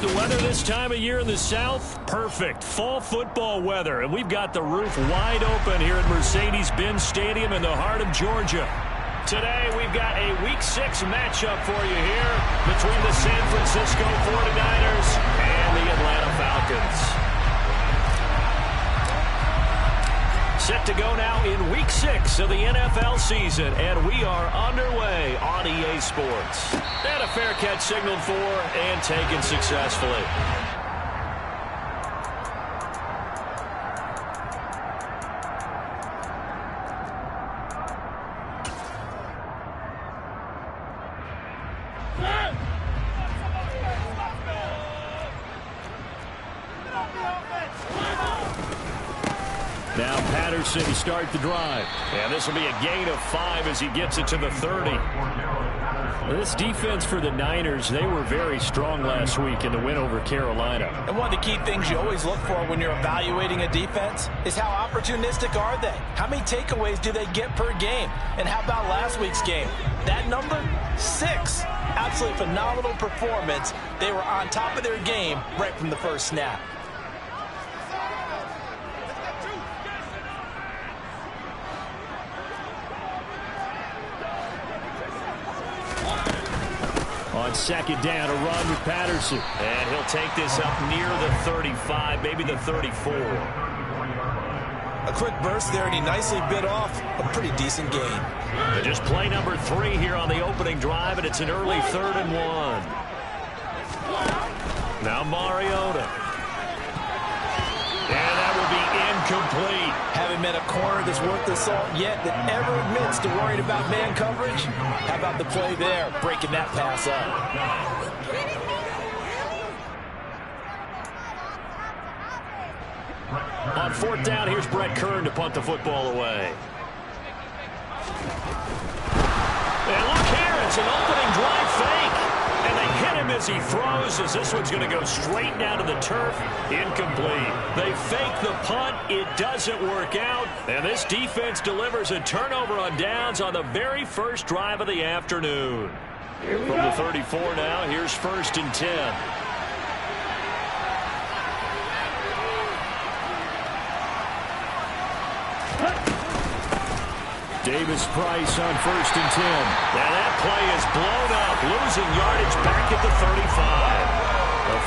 The weather this time of year in the South, perfect. Fall football weather, and we've got the roof wide open here at Mercedes-Benz Stadium in the heart of Georgia. Today, we've got a Week 6 matchup for you here between the San Francisco 49ers and the Atlanta Falcons. Set to go now in Week 6 of the NFL season, and we are underway on EA Sports. And a fair catch signaled for and taken successfully. Now Patterson to start the drive. And this will be a gain of 5 as he gets it to the 30. This defense for the Niners, they were very strong last week in the win over Carolina. And one of the key things you always look for when you're evaluating a defense is how opportunistic are they? How many takeaways do they get per game? And how about last week's game? That number, 6. Absolutely phenomenal performance. They were on top of their game right from the first snap. On second down, a run with Patterson. And he'll take this up near the 35, maybe the 34. A quick burst there, and he nicely bit off a pretty decent gain. And just play number 3 here on the opening drive, and it's an early 3rd and 1. Now Mariota. And that will be incomplete. Haven't met a corner that's worth the salt yet that ever admits to worrying about man coverage. How about the play there, breaking that pass up? On 4th down, here's Brett Kern to punt the football away. And look here, it's an opening drive fake. And they hit him as he throws, as this one's going to go straight down to the turf. Incomplete. They fake the punt. It doesn't work out. And this defense delivers a turnover on downs on the very first drive of the afternoon. From the 34 now, here's 1st and 10. Davis-Price on 1st and 10. Now that play is blown up, losing yardage back at the 35.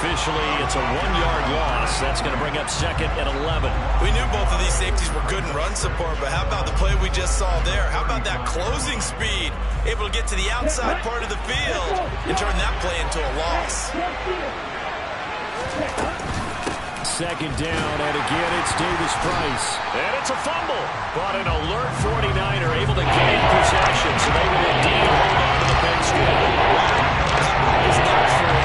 Officially, it's a 1-yard loss. That's going to bring up 2nd and 11. We knew both of these safeties were good in run support, but how about the play we just saw there? How about that closing speed? Able to get to the outside part of the field and turn that play into a loss. 2nd down, and again it's Davis-Price. And it's a fumble. But an alert 49er able to gain possession, so they will indeed hold on to the pigskin. It's not free.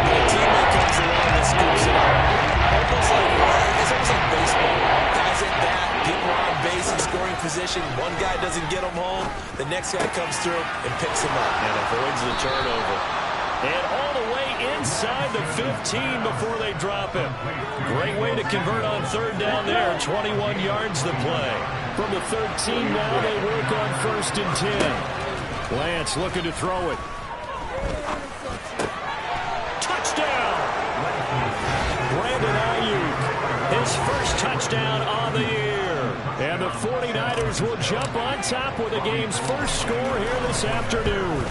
But a teammate comes along and scoops it up. It's almost like baseball. Guys at bat, people are on base in scoring position. One guy doesn't get him home. The next guy comes through and picks him up. And avoids the turnover. And all the way inside the 15 before they drop him. Great way to convert on 3rd down there. 21 yards the play. From the 13 now, they work on 1st and 10. Lance looking to throw it. Touchdown! Brandon Ayuk, his first touchdown on the year. And the 49ers will jump on top with the game's first score here this afternoon.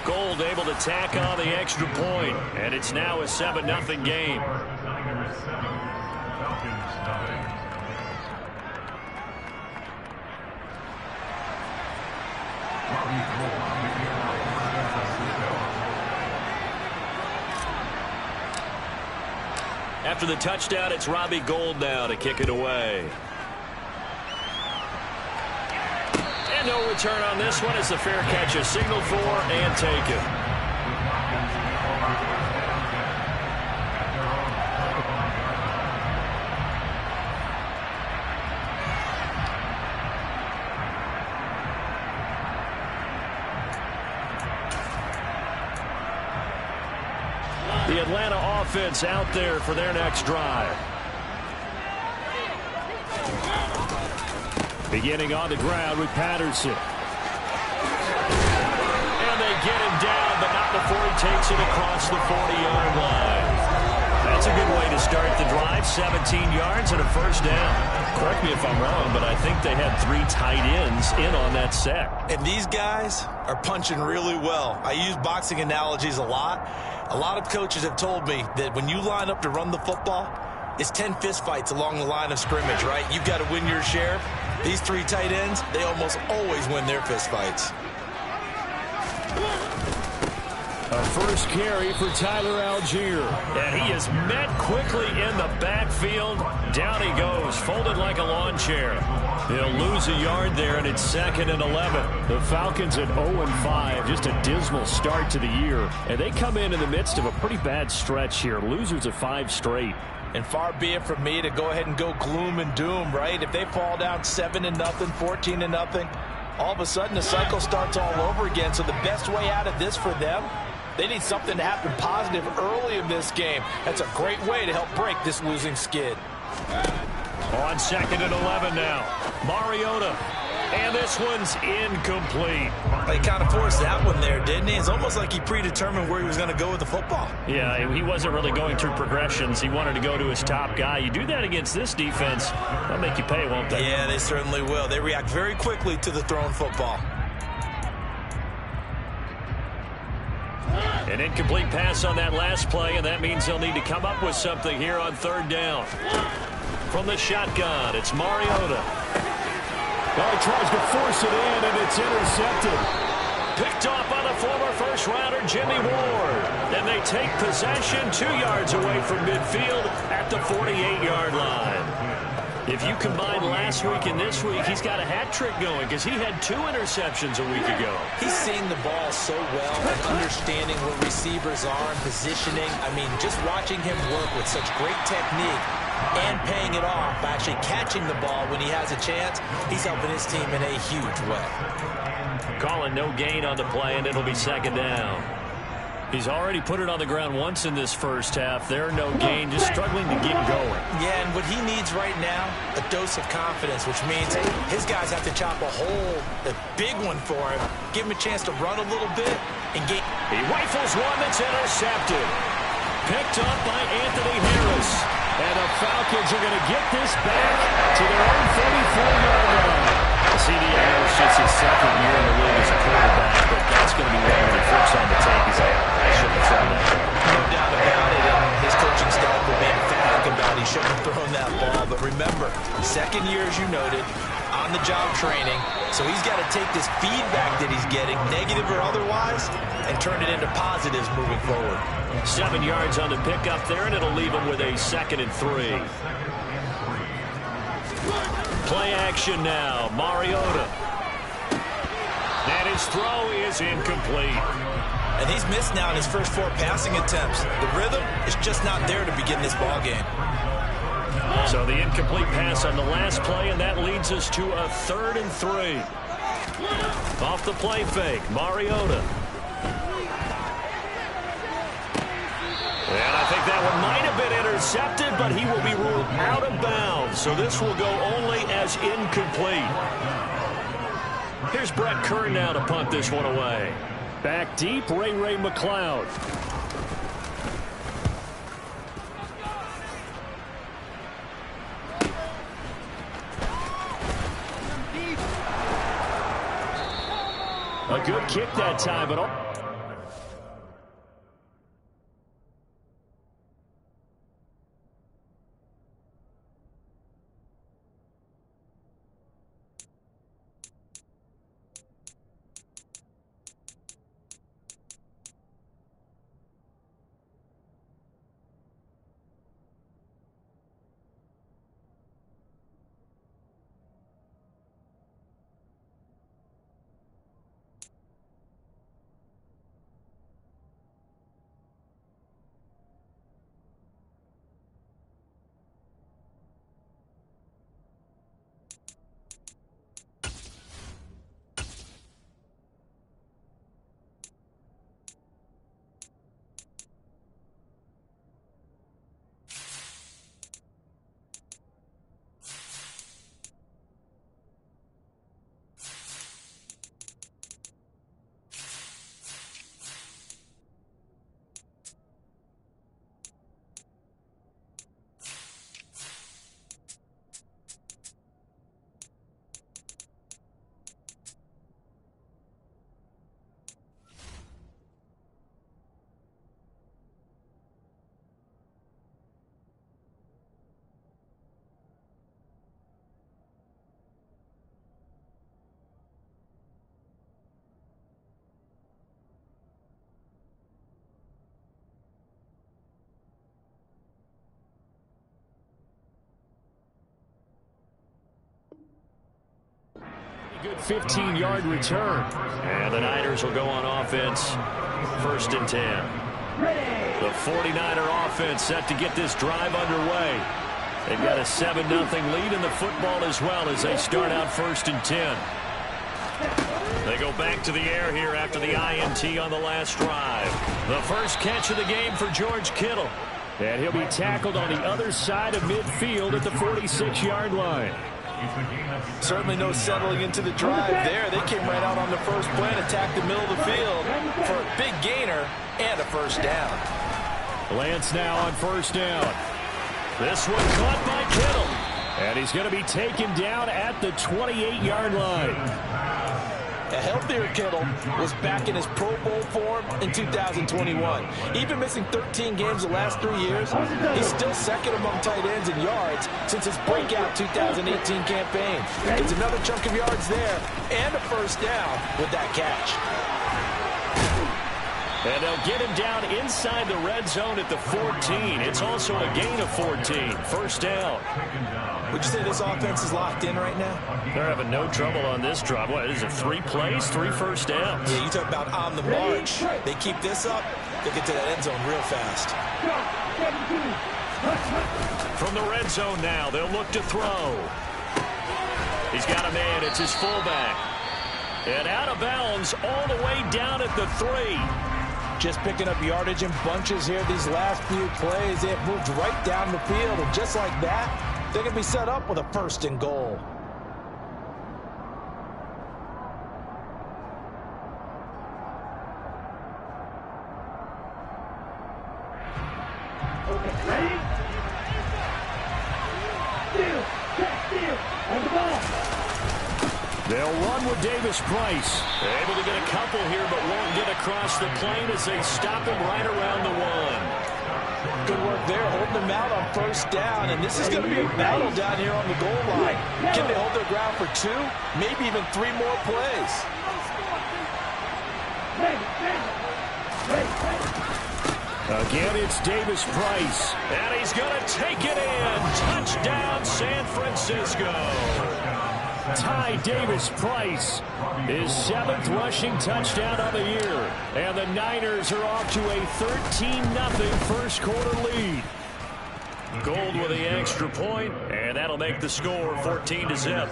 Gold able to tack on the extra point, and it's now a 7-0 game. After the touchdown, it's Robbie Gould now to kick it away. And no return on this one as the fair catch is signaled for and taken. The Atlanta offense out there for their next drive. Beginning on the ground with Patterson. And they get him down, but not before he takes it across the 40-yard line. That's a good way to start the drive. 17 yards and a first down. Correct me if I'm wrong, but I think they had 3 tight ends in on that set. And these guys are punching really well. I use boxing analogies a lot. A lot of coaches have told me that when you line up to run the football, it's 10 fistfights along the line of scrimmage, right? You've got to win your share. These 3 tight ends, they almost always win their fistfights. A first carry for Tyler Algier. And he is met quickly in the backfield. Down he goes, folded like a lawn chair. He'll lose a yard there, and it's 2nd and 11. The Falcons at 0-5, just a dismal start to the year. And they come in the midst of a pretty bad stretch here. Losers of 5 straight. And far be it from me to go ahead and go gloom and doom, right? If they fall down 7-0, 14-0, all of a sudden the cycle starts all over again. So the best way out of this for them, they need something to happen positive early in this game. That's a great way to help break this losing skid. On 2nd and 11 now. Mariota. And this one's incomplete. He kind of forced that one there, didn't he? It's almost like he predetermined where he was going to go with the football. Yeah, he wasn't really going through progressions. He wanted to go to his top guy. You do that against this defense, they'll make you pay, won't they? Yeah, they certainly will. They react very quickly to the thrown football. An incomplete pass on that last play, and that means they'll need to come up with something here on 3rd down. From the shotgun, it's Mariota. Well, he tries to force it in, and it's intercepted. Picked off by the former first-rounder Jimmy Ward. And they take possession 2 yards away from midfield at the 48-yard line. If you combine last week and this week, he's got a hat trick going because he had 2 interceptions a week ago. He's seeing the ball so well and understanding what receivers are and positioning. I mean, just watching him work with such great technique and paying it off by actually catching the ball when he has a chance, he's helping his team in a huge way. Calling no gain on the play, and it'll be 2nd down. He's already put it on the ground once in this first half. There, no gain, just struggling to get going. Yeah, and what he needs right now, a dose of confidence, which means his guys have to chop a hole, a big one for him, give him a chance to run a little bit, and get... He rifles one that's intercepted. Picked up by Anthony Harris. And the Falcons are going to get this back to their own 34-yard line. CD Harris just his 2nd year in the league as a quarterback, but that's going to be one when he flips on the tape. He's like, I shouldn't have thrown that. No doubt about it, and his coaching staff will be emphatic about he shouldn't have thrown that ball. But remember, 2nd year, as you noted, on-the-job training, so he's got to take this feedback that he's getting, negative or otherwise, and turn it into positives moving forward. 7 yards on the pickup there, and it'll leave him with a 2nd and 3. Play action now. Mariota. And his throw is incomplete. And he's missed now in his first 4 passing attempts. The rhythm is just not there to begin this ball game. So the incomplete pass on the last play, and that leads us to a 3rd and 3. Off the play fake, Mariota. And I think that one might have been intercepted, but he will be ruled out of bounds. So this will go only as incomplete. Here's Brett Kern now to punt this one away. Back deep, Ray McCloud. A good kick that time, but... Good 15-yard return. And the Niners will go on offense. 1st and 10. The 49er offense set to get this drive underway. They've got a 7-0 lead in the football as well as they start out 1st and 10. They go back to the air here after the INT on the last drive. The first catch of the game for George Kittle. And he'll be tackled on the other side of midfield at the 46-yard line. Certainly no settling into the drive there. They came right out on the first play and attacked the middle of the field for a big gainer and a first down. Lance now on 1st down. This one caught by Kittle. And he's going to be taken down at the 28-yard line. A healthier Kittle was back in his Pro Bowl form in 2021. Even missing 13 games the last 3 years, he's still second among tight ends in yards since his breakout 2018 campaign. It's another chunk of yards there and a first down with that catch. And they'll get him down inside the red zone at the 14. It's also a gain of 14. First down. Would you say this offense is locked in right now? They're having no trouble on this drive. What is it, 3 plays, 3 first downs? Yeah, you talk about on the march. They keep this up, they'll get to that end zone real fast. From the red zone now, they'll look to throw. He's got a man. It's his fullback. And out of bounds all the way down at the 3. Just picking up yardage in bunches here these last few plays. They have moved right down the field, and just like that, they're going to be set up with a 1st and goal. Okay, ready? Steal, on the ball. They'll run with Davis Price. They're able to get a couple here, but won't get across the plane as they stop him right around the 1. Good work there, holding them out on 1st down, and this is going to be a battle down here on the goal line. Can they hold their ground for 2, maybe even 3 more plays? Again, it's Davis Price, and he's going to take it in. Touchdown, San Francisco. Ty Davis Price, his 7th rushing touchdown of the year. And the Niners are off to a 13-0 first quarter lead. Gold with the extra point, and that'll make the score 14-0.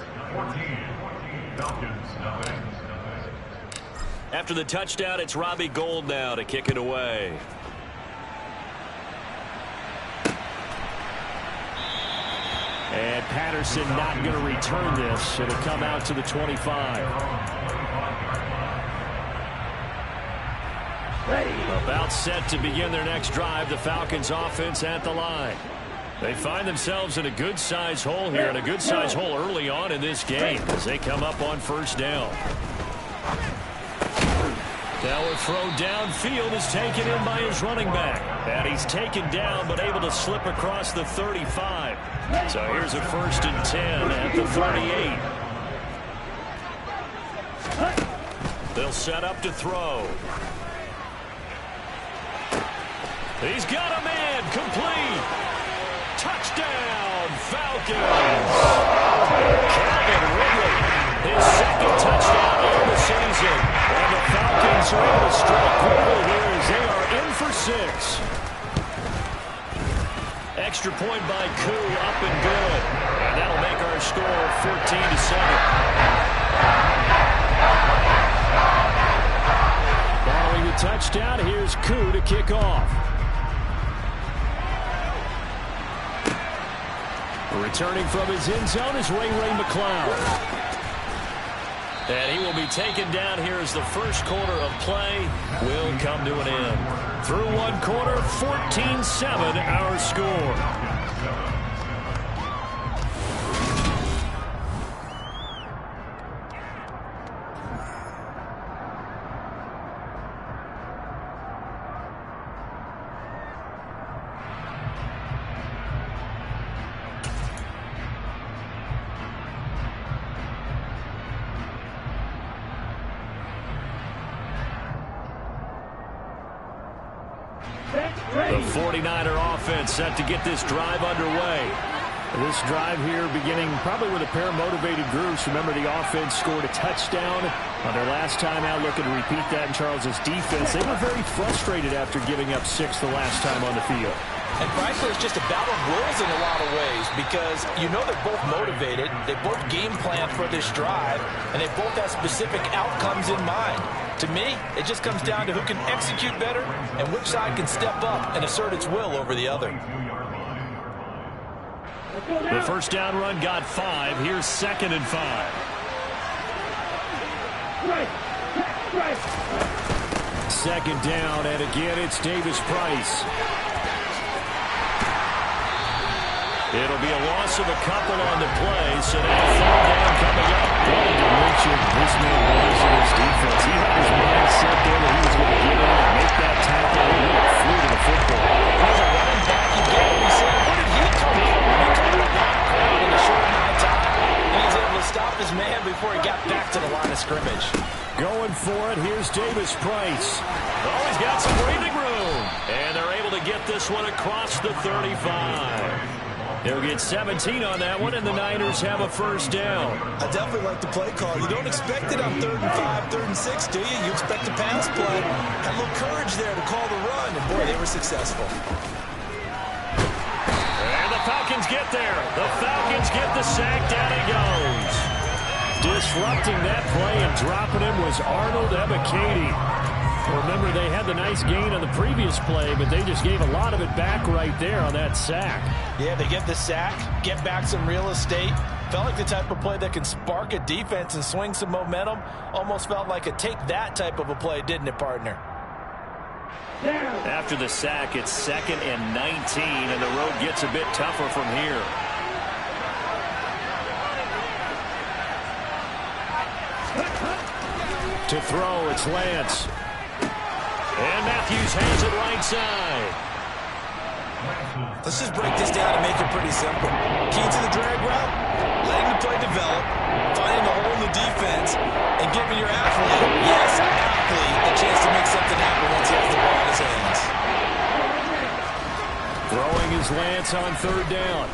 After the touchdown, it's Robbie Gould now to kick it away. And Patterson not going to return this. It'll come out to the 25. About set to begin their next drive. The Falcons offense at the line. They find themselves in a good-sized hole here, and a good-sized hole early on in this game as they come up on 1st down. Now a throw downfield is taken in by his running back. And he's taken down but able to slip across the 35. So here's a 1st and 10 at the 38. They'll set up to throw. He's got a man, complete. Touchdown, Falcons. Calvin Ridley, his 2nd touchdown of the season. And the Falcons are able to strike quickly here as they are in for 6. Extra point by Koo, up and good. And that'll make our score 14-7. Following the touchdown, here's Koo to kick off. Returning from his end zone is Ray McCloud. And he will be taken down here as the first quarter of play will come to an end. Through 1 quarter, 14-7 our score. The 49er offense set to get this drive underway. This drive here beginning probably with a pair of motivated groups. Remember, the offense scored a touchdown on their last time out. Looking to repeat that in Charles' defense. They were very frustrated after giving up 6 the last time on the field. And frankly, it's just a battle of wills in a lot of ways because you know they're both motivated. They both game planned for this drive, and they both have specific outcomes in mind. To me, it just comes down to who can execute better and which side can step up and assert its will over the other. The first down run got 5. Here's 2nd and 5. Second down, and again, it's Davis Price. It'll be a loss of a couple on the play, so now 3rd down coming up. Wanted to mention this man believes in his defense. He had his mind set there that he was going to get in and make that tackle. He flew to the football. As a running back, you get what he said. Where did he come from? He covered a lot of ground in a short amount of time, and he was able to stop his man before he got back to the line of scrimmage. Going for it, here's Davis Price. Oh, he's got some breathing room. And they're able to get this one across the 35. They'll get 17 on that one, and the Niners have a first down. I definitely like the play call. You don't expect it on 3rd and 5, 3rd and 6, do you? You expect a pass play. Had a little courage there to call the run, and boy, they were successful. And the Falcons get there. The Falcons get the sack. Down he goes. Disrupting that play and dropping him was Arnold Ebiketie. Remember, they had the nice gain on the previous play, but they just gave a lot of it back right there on that sack. Yeah, they get the sack, get back some real estate. Felt like the type of play that can spark a defense and swing some momentum. Almost felt like a take that type of a play, didn't it, partner? After the sack, it's 2nd and 19, and the road gets a bit tougher from here. To throw, it's Lance. And Matthews has it right side. Let's just break this down and make it pretty simple. Key to the drag route, letting the play develop, finding a hole in the defense, and giving your athlete, yes, athlete, a chance to make something happen once he has the ball in his hands. Throwing is Lance on 3rd down.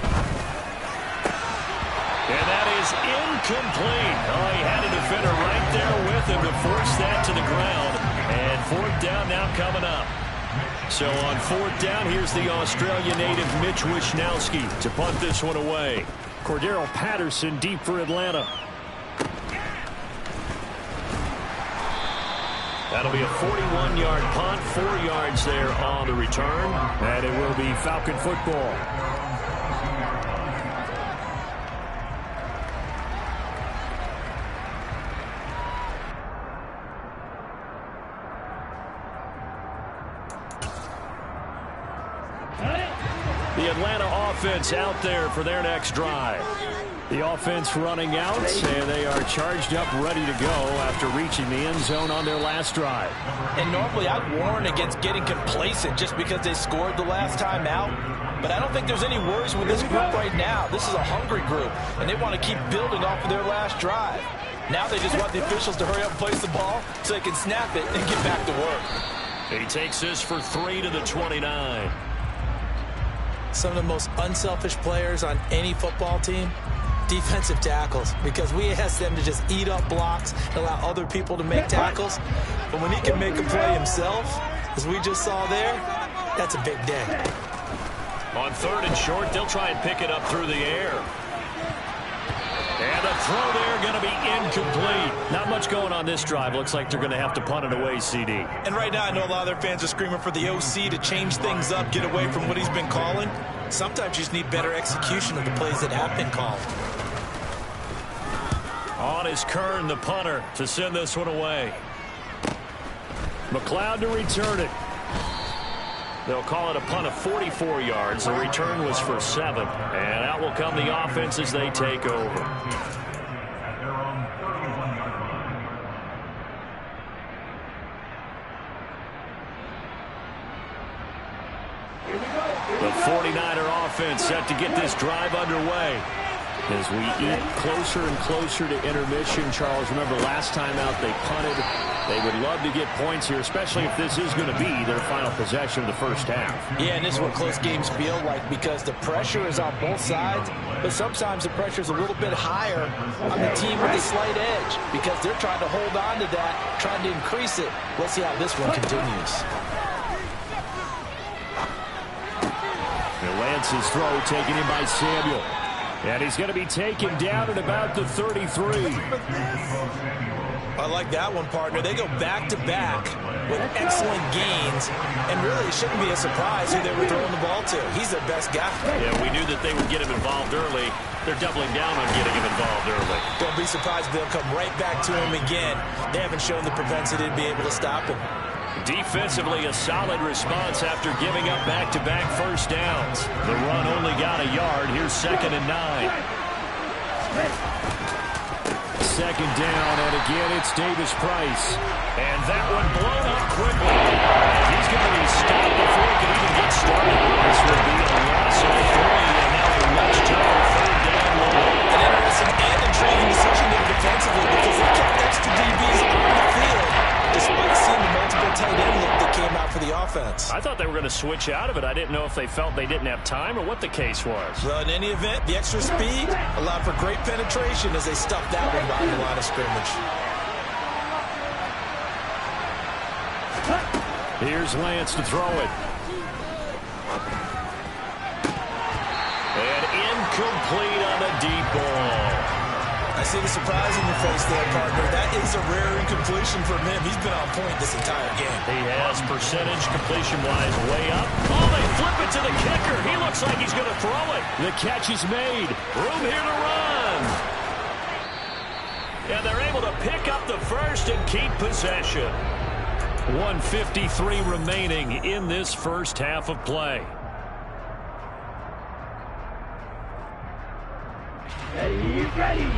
And that is incomplete. Oh, he had a defender right there with him to force that to the ground. And 4th down now coming up. So on 4th down, here's the Australia native Mitch Wishnowsky to punt this one away. Cordero Patterson deep for Atlanta. That'll be a 41-yard punt, 4 yards there on the return. And it will be Falcon football. The Atlanta offense out there for their next drive. The offense running out, and they are charged up, ready to go after reaching the end zone on their last drive. And normally I'd warn against getting complacent just because they scored the last time out. But I don't think there's any worries with this group right now. This is a hungry group, and they want to keep building off of their last drive. Now they just want the officials to hurry up and place the ball so they can snap it and get back to work. He takes this for 3 to the 29. Some of the most unselfish players on any football team, defensive tackles, because we ask them to just eat up blocks and allow other people to make tackles. But when he can make a play himself, as we just saw there, that's a big day. On 3rd and short, they'll try and pick it up through the air. And the throw there going to be incomplete. Not much going on this drive. Looks like they're going to have to punt it away, CD. And right now, I know a lot of their fans are screaming for the OC to change things up, get away from what he's been calling. Sometimes you just need better execution of the plays that have been called. On is Kern, the punter, to send this one away. McLeod to return it. They'll call it a punt of 44 yards. The return was for 7. And out will come the offense as they take over. The 49er offense set to get this drive underway. As we eat closer and closer to intermission, Charles, remember last time out they punted. They would love to get points here, especially if this is going to be their final possession of the first half. Yeah, and this is what close games feel like because the pressure is on both sides, but sometimes the pressure is a little bit higher on the team with a slight edge because they're trying to hold on to that, trying to increase it. Let's see how this one continues. Lance's throw taken in by Samuel. And he's going to be taken down at about the 33. I like that one, partner. They go back-to-back with excellent gains, and really it shouldn't be a surprise who they were throwing the ball to. He's their best guy. Yeah, we knew that they would get him involved early. They're doubling down on getting him involved early. Don't be surprised if they'll come right back to him again. They haven't shown the propensity to be able to stop him. Defensively, a solid response after giving up back-to-back first downs. The run only got a yard. Here's 2nd and 9. Second down, and again, it's Davis Price. And that one blown up quickly. He's going to be stopped before he can even get started. This will be a loss of 3, and now a much tougher 3rd down line. An interesting and intriguing decision there defensively because they kept extra DBs on the field despite seeing the multiple tight end look that came out for the offense. I thought they were going to switch out of it. I didn't know if they felt they didn't have time or what the case was. Well, in any event, the extra speed allowed for great penetration as they stuffed that one behind the line of scrimmage. Here's Lance to throw it. And incomplete on the deep ball. I see the surprise in your face there, partner. That is a rare incompletion from him. He's been on point this entire game. He has percentage completion-wise way up. Oh, they flip it to the kicker. He looks like he's going to throw it. The catch is made. Room here to run. And they're able to pick up the first and keep possession. 1:53 remaining in this first half of play. Ready.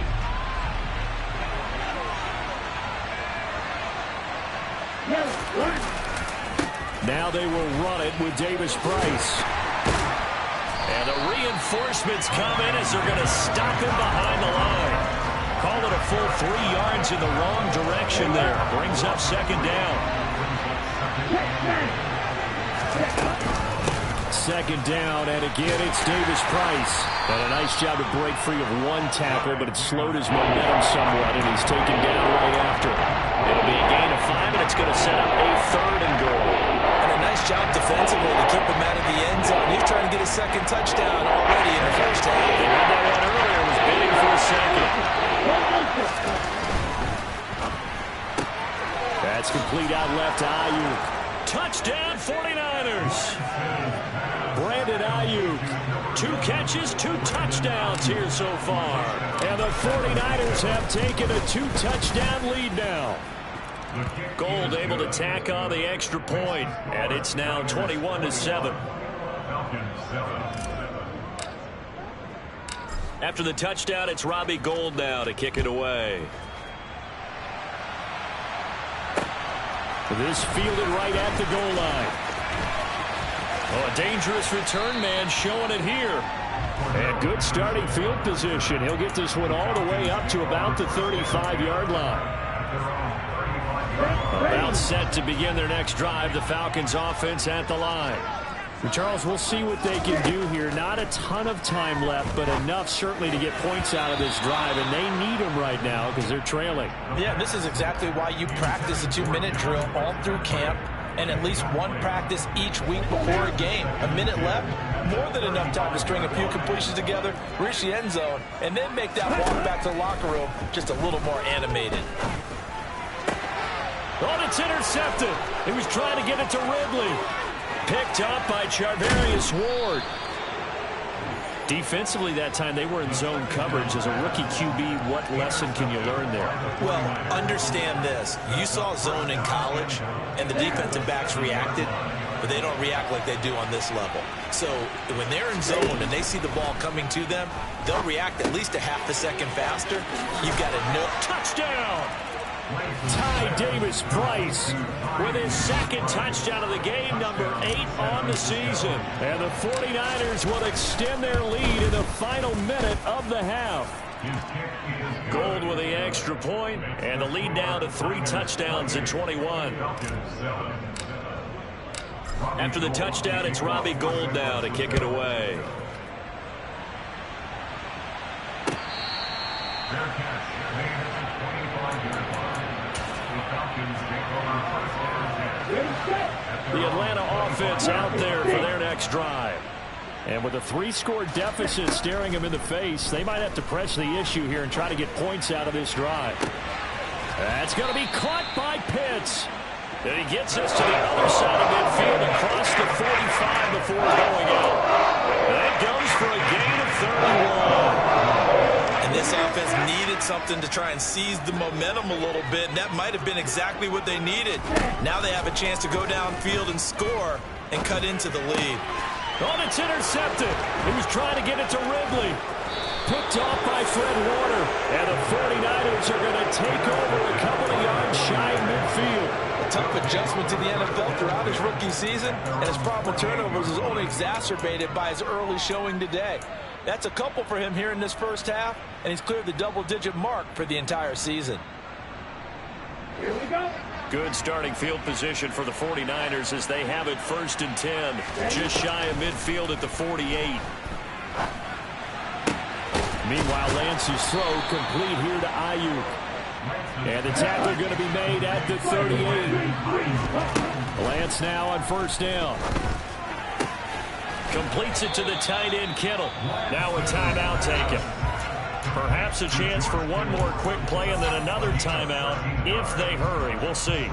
Now they will run it with Davis Price. And the reinforcements come in as they're going to stop him behind the line. Call it a full 3 yards in the wrong direction there. Brings up 2nd down. 2nd down, and again it's Davis Price. And a nice job to break free of one tackle, but it slowed his momentum somewhat, and he's taken down right after. It'll be a gain of 5, and it's going to set up a 3rd and goal. And a nice job defensively to keep him out of the end zone. He's trying to get his 2nd touchdown already in the first half. They had that one earlier, was bidding for a 2nd. That's complete out left to Ayuk. Touchdown 49ers. Brandon Ayuk. 2 catches, 2 touchdowns here so far. And the 49ers have taken a 2-touchdown lead now. Gold able to tack on the extra point, and it's now 21-7. After the touchdown, it's Robbie Gould now to kick it away. This fielded right at the goal line. Oh, a dangerous return man showing it here. And good starting field position. He'll get this one all the way up to about the 35-yard line. About set to begin their next drive. The Falcons offense at the line. And Charles, we'll see what they can do here. Not a ton of time left, but enough certainly to get points out of this drive. And they need them right now because they're trailing. Yeah, this is exactly why you practice a 2-minute drill all through camp and at least one practice each week before a game. A minute left, more than enough time to string a few completions together, reach the end zone, and then make that walk back to the locker room just a little more animated. Oh, it's intercepted. He was trying to get it to Ridley. Picked up by Charvarius Ward. Defensively that time, they were in zone coverage. As a rookie QB, what lesson can you learn there? Well, understand this. You saw zone in college, and the defensive backs reacted, but they don't react like they do on this level. So when they're in zone and they see the ball coming to them, they'll react at least a half a second faster. You've got to know. Touchdown! Ty Davis Price with his 2nd touchdown of the game, number 8 on the season. And the 49ers will extend their lead in the final minute of the half. Gold with the extra point, and the lead now to 3 touchdowns in 21. After the touchdown, it's Robbie Gould now to kick it away. The Atlanta offense out there for their next drive. And with a 3-score deficit staring them in the face, they might have to press the issue here and try to get points out of this drive. That's going to be caught by Pitts. And he gets us to the other side of midfield across the 45 before going out. And it goes for a gain of 31. And this offense needed something to try and seize the momentum a little bit, and that might have been exactly what they needed. Now they have a chance to go downfield and score and cut into the lead. Oh, it's intercepted. He was trying to get it to Ridley. Picked off by Fred Warner. And the 49ers are going to take over a couple of yards shy of midfield. A tough adjustment to the NFL throughout his rookie season, and his problem with turnovers is only exacerbated by his early showing today. That's a couple for him here in this first half, and he's cleared the double-digit mark for the entire season. Here we go. Good starting field position for the 49ers as they have it 1st and 10. Just shy of midfield at the 48. Meanwhile, Lance's throw complete here to Ayuk. And the tackle going to be made at the 38. Lance now on 1st down. Completes it to the tight end, Kittle. Now a timeout taken. Perhaps a chance for one more quick play and then another timeout if they hurry. We'll see.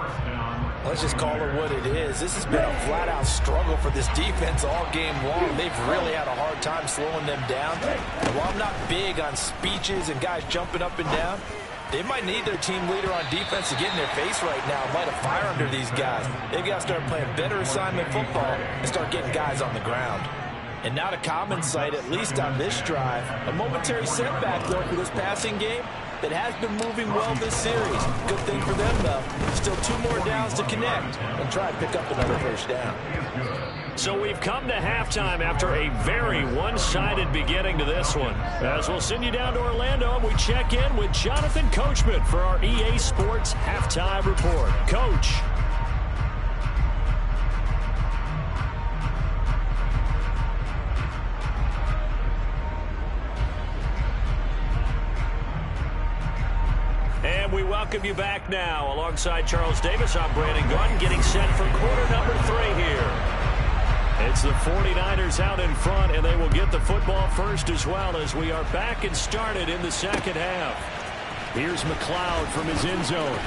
Let's just call it what it is. This has been a flat-out struggle for this defense all game long. They've really had a hard time slowing them down. And while I'm not big on speeches and guys jumping up and down, they might need their team leader on defense to get in their face right now and light a fire under these guys. They've got to start playing better assignment football and start getting guys on the ground. And not a common sight, at least on this drive. A momentary setback, though, for this passing game that has been moving well this series. Good thing for them, though. Still 2 more downs to connect and try and pick up another 1st down. So we've come to halftime after a very one-sided beginning to this one. As we'll send you down to Orlando, and we check in with Jonathan Coachman for our EA Sports Halftime Report. Coach. And we welcome you back now. Alongside Charles Davis, I'm Brandon Gordon, getting set for quarter number 3 here. It's the 49ers out in front, and they will get the football first as well as we are back and started in the second half. Here's McLeod from his end zone.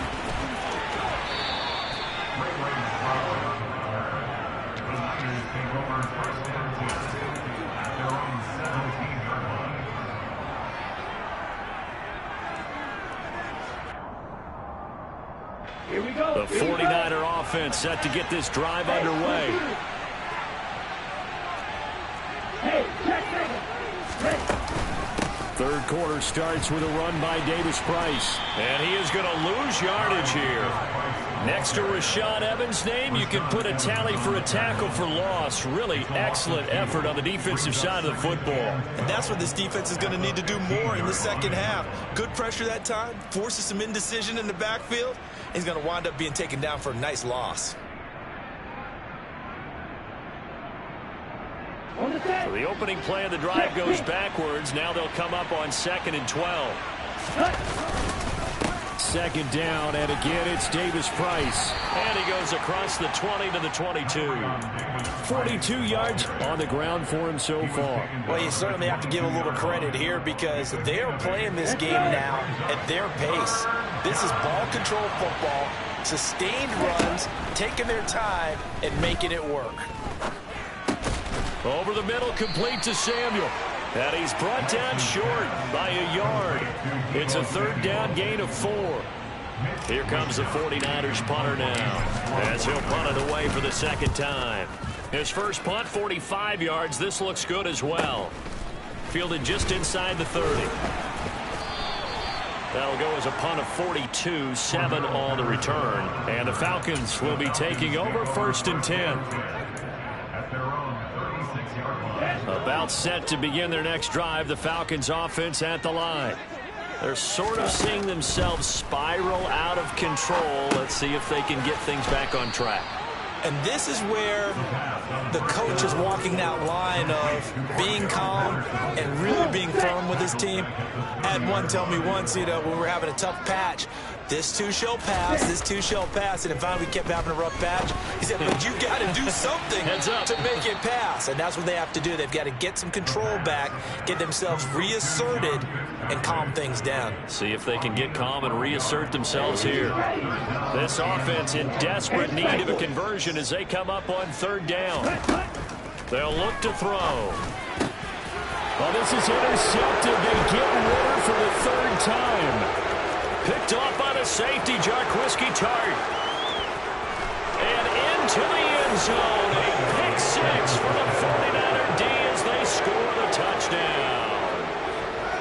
Here we go. The 49er offense set to get this drive underway. Hey, check it. Third quarter starts with a run by Davis Price. And he is going to lose yardage here. Next to Rashad Evans' name, you can put a tally for a tackle for loss. Really excellent effort on the defensive side of the football. And that's what this defense is going to need to do more in the second half. Good pressure that time, forces some indecision in the backfield. He's going to wind up being taken down for a nice loss. So the opening play of the drive goes backwards. Now they'll come up on 2nd and 12. 2nd down, and again it's Davis Price. And he goes across the 20 to the 22. 42 yards on the ground for him so far. Well, you certainly have to give a little credit here because they are playing this game now at their pace. This is ball control football, sustained runs, taking their time and making it work. Over the middle, complete to Samuel. And he's brought down short by a yard. It's a 3rd down gain of 4. Here comes the 49ers punter now as he'll punt it away for the 2nd time. His first punt, 45 yards. This looks good as well. Fielded just inside the 30. That'll go as a punt of 42, 7 on the return. And the Falcons will be taking over 1st and 10. A About set to begin their next drive, the Falcons offense at the line. They're sort of seeing themselves spiral out of control. Let's see if they can get things back on track. And this is where the coach is walking that line of being calm and really being firm with his team. I had one tell me once, when we were having a tough patch, this too shall pass, this too shall pass. And finally we kept having a rough patch. He said, but you got to do something to make it pass. And that's what they have to do. They've got to get some control back, get themselves reasserted, and calm things down. See if they can get calm and reassert themselves here. This offense in desperate need of a conversion as they come up on third down. They'll look to throw. Well, this is intercepted. They get Ritter for the third time. Picked off by the safety, Jarquiski Tart. And into the end zone. A pick six for the 49er D as they score the touchdown.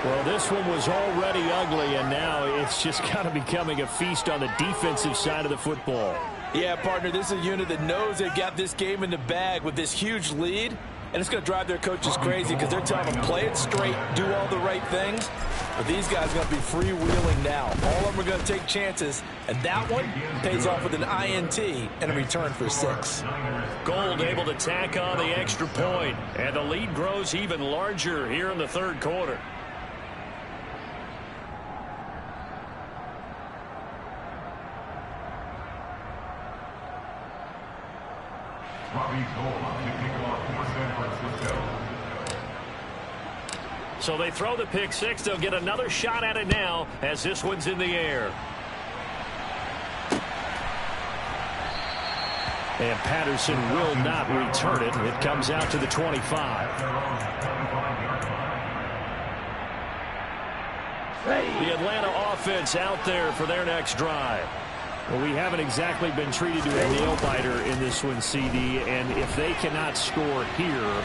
Well, this one was already ugly, and now it's just kind of becoming a feast on the defensive side of the football. Yeah, partner, this is a unit that knows they've got this game in the bag with this huge lead, and it's going to drive their coaches crazy because they're telling them play it straight, do all the right things. But these guys are going to be freewheeling now. All of them are going to take chances, and that one pays off with an INT and a return for 6. Gold able to tack on the extra point, and the lead grows even larger here in the third quarter. So they throw the pick six. They'll get another shot at it now as this one's in the air. And Patterson will not return it. It comes out to the 25. The Atlanta offense out there for their next drive. Well, we haven't exactly been treated to a nail-biter in this one, CD, and if they cannot score here,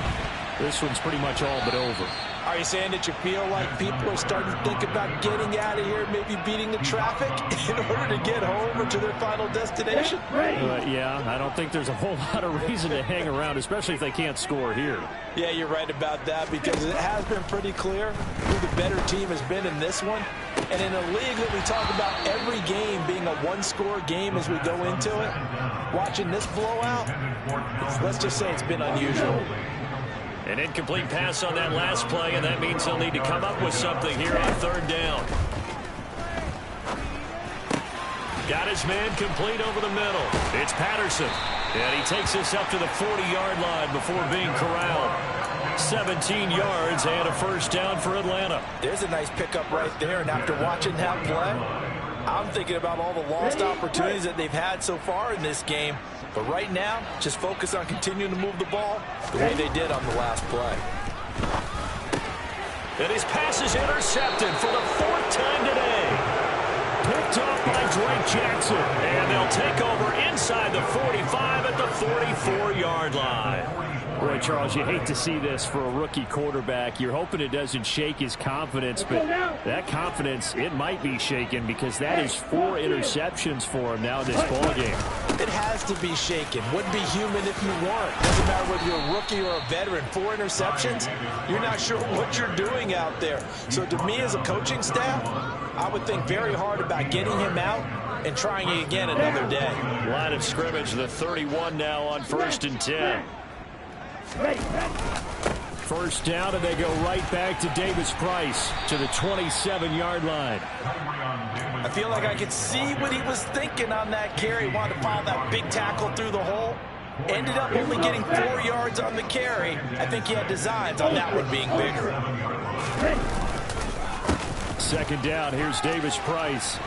this one's pretty much all but over. Are you saying that you feel like people are starting to think about getting out of here, maybe beating the traffic in order to get home or to their final destination? Yeah, I don't think there's a whole lot of reason to hang around, especially if they can't score here. Yeah, you're right about that because it has been pretty clear who the better team has been in this one. And in a league that we talk about every game being a one-score game as we go into it, watching this blowout, let's just say it's been unusual. An incomplete pass on that last play, and that means they'll need to come up with something here on third down. Got his man complete over the middle. It's Patterson, and he takes this up to the 40-yard line before being corralled. 17 yards and a first down for Atlanta. There's a nice pickup right there, and after watching that play, I'm thinking about all the lost opportunities that they've had so far in this game. But right now, just focus on continuing to move the ball the way they did on the last play. And his pass is intercepted for the 4th time today. Picked off by Drake Jackson. And they'll take over inside the 45 at the 44-yard line. Boy, Charles, you hate to see this for a rookie quarterback. You're hoping it doesn't shake his confidence, but that confidence, it might be shaken because that is 4 interceptions for him now in this ballgame. It has to be shaken. Wouldn't be human if you weren't. Doesn't matter whether you're a rookie or a veteran. 4 interceptions, you're not sure what you're doing out there. So to me as a coaching staff, I would think very hard about getting him out and trying it again another day. Line of scrimmage, the 31 now on 1st and 10. First down, and they go right back to Davis Price to the 27-yard line. I feel like I could see what he was thinking on that carry. He wanted to follow that big tackle through the hole. Ended up only getting 4 yards on the carry. I think he had designs on that one being bigger. Second down, here's Davis Price.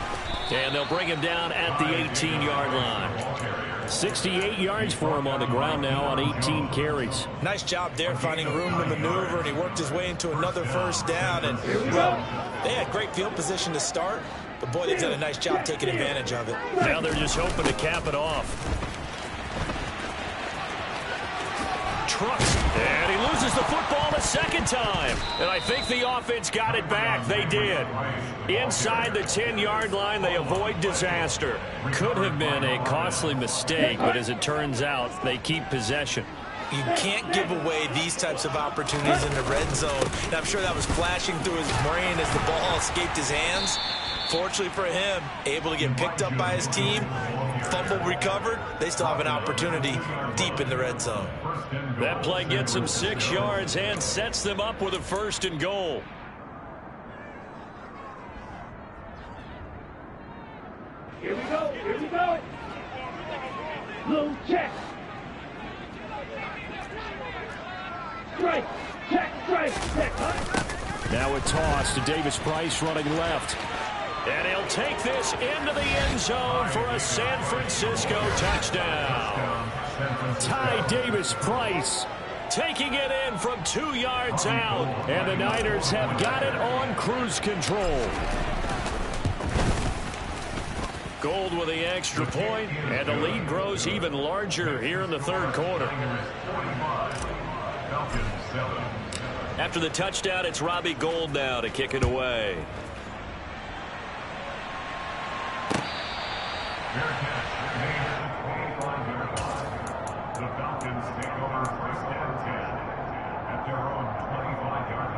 And they'll bring him down at the 18-yard line. 68 yards for him on the ground now on 18 carries. Nice job there finding room to maneuver, and he worked his way into another first down. And, well, they had great field position to start, but, boy, they've done a nice job taking advantage of it. Now they're just hoping to cap it off. Trucks, and he loses the football the second time. And I think the offense got it back. They did. Inside the 10-yard line, they avoid disaster. Could have been a costly mistake, but as it turns out, they keep possession. You can't give away these types of opportunities in the red zone. And I'm sure that was flashing through his brain as the ball escaped his hands. Fortunately for him, able to get picked up by his team, fumble recovered. They still have an opportunity deep in the red zone. That play gets them 6 yards and sets them up with a 1st and goal. Here we go. Here we go. Little check. Strike. Check. Strike. Check. Now a toss to Davis Price running left. And he'll take this into the end zone for a San Francisco touchdown. Ty Davis Price Taking it in from 2 yards out. And the Niners have got it on cruise control. Gold with the extra point, and the lead grows even larger here in the 3rd quarter. After the touchdown, it's Robbie Gould now to kick it away. The Falcons take over 1st and 10 at their own 25-yard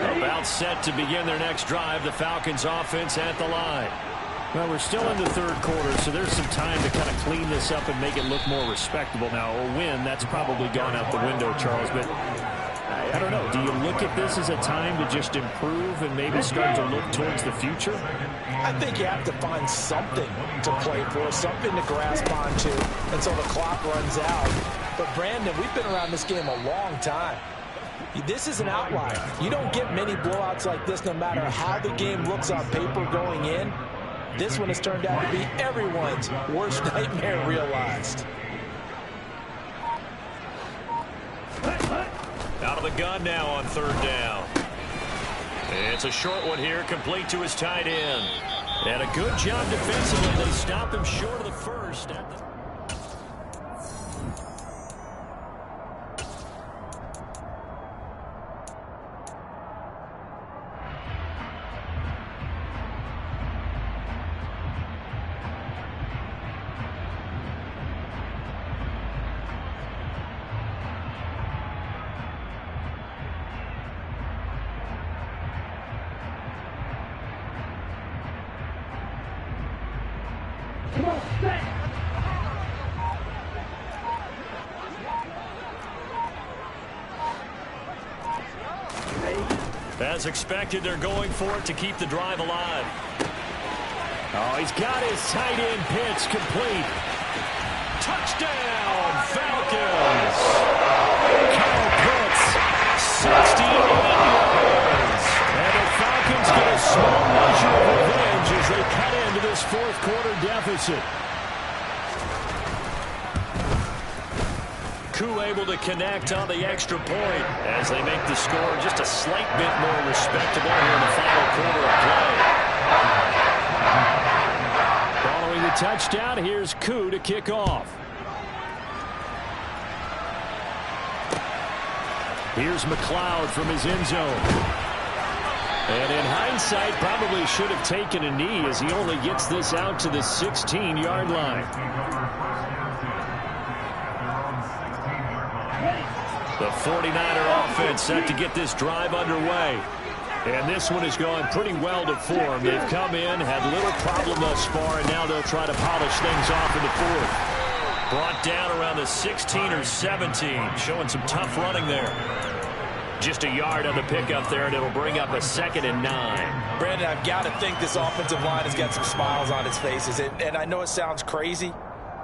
line. About set to begin their next drive. The Falcons offense at the line. Well, we're still in the 3rd quarter, so there's some time to kind of clean this up and make it look more respectable. Now, a win, that's probably gone out the window, Charles, but I don't know. Do you look at this as a time to just improve and maybe start to look towards the future? I think you have to find something to play for, something to grasp onto until the clock runs out. But, Brandon, we've been around this game a long time. This is an outlier. You don't get many blowouts like this no matter how the game looks on paper going in. This one has turned out to be everyone's worst nightmare realized. Out of the gun now on 3rd down. It's a short one here, complete to his tight end. And a good job defensively. They stop him short of the 1st. Come on, set. As expected, they're going for it to keep the drive alive. Oh, he's got his tight end pitch complete. Touchdown, Falcons! Kyle Pitts, 68 yards. and the Falcons get a small measure of revenge as they cut into this 4th quarter deficit. Koo able to connect on the extra point as they make the score just a slight bit more respectable here in the final quarter of play. Following the touchdown, here's Koo to kick off. Here's McLeod from his end zone. And in hindsight, probably should have taken a knee as he only gets this out to the 16-yard line. The 49er offense set to get this drive underway. And this one has gone pretty well to form. They've come in, had little problem thus far, and now they'll try to polish things off in the 4th. Brought down around the 16 or 17, showing some tough running there. Just a yard on the pickup there, and it'll bring up a 2nd and 9. Brandon, I've got to think this offensive line has got some smiles on its faces. And I know it sounds crazy,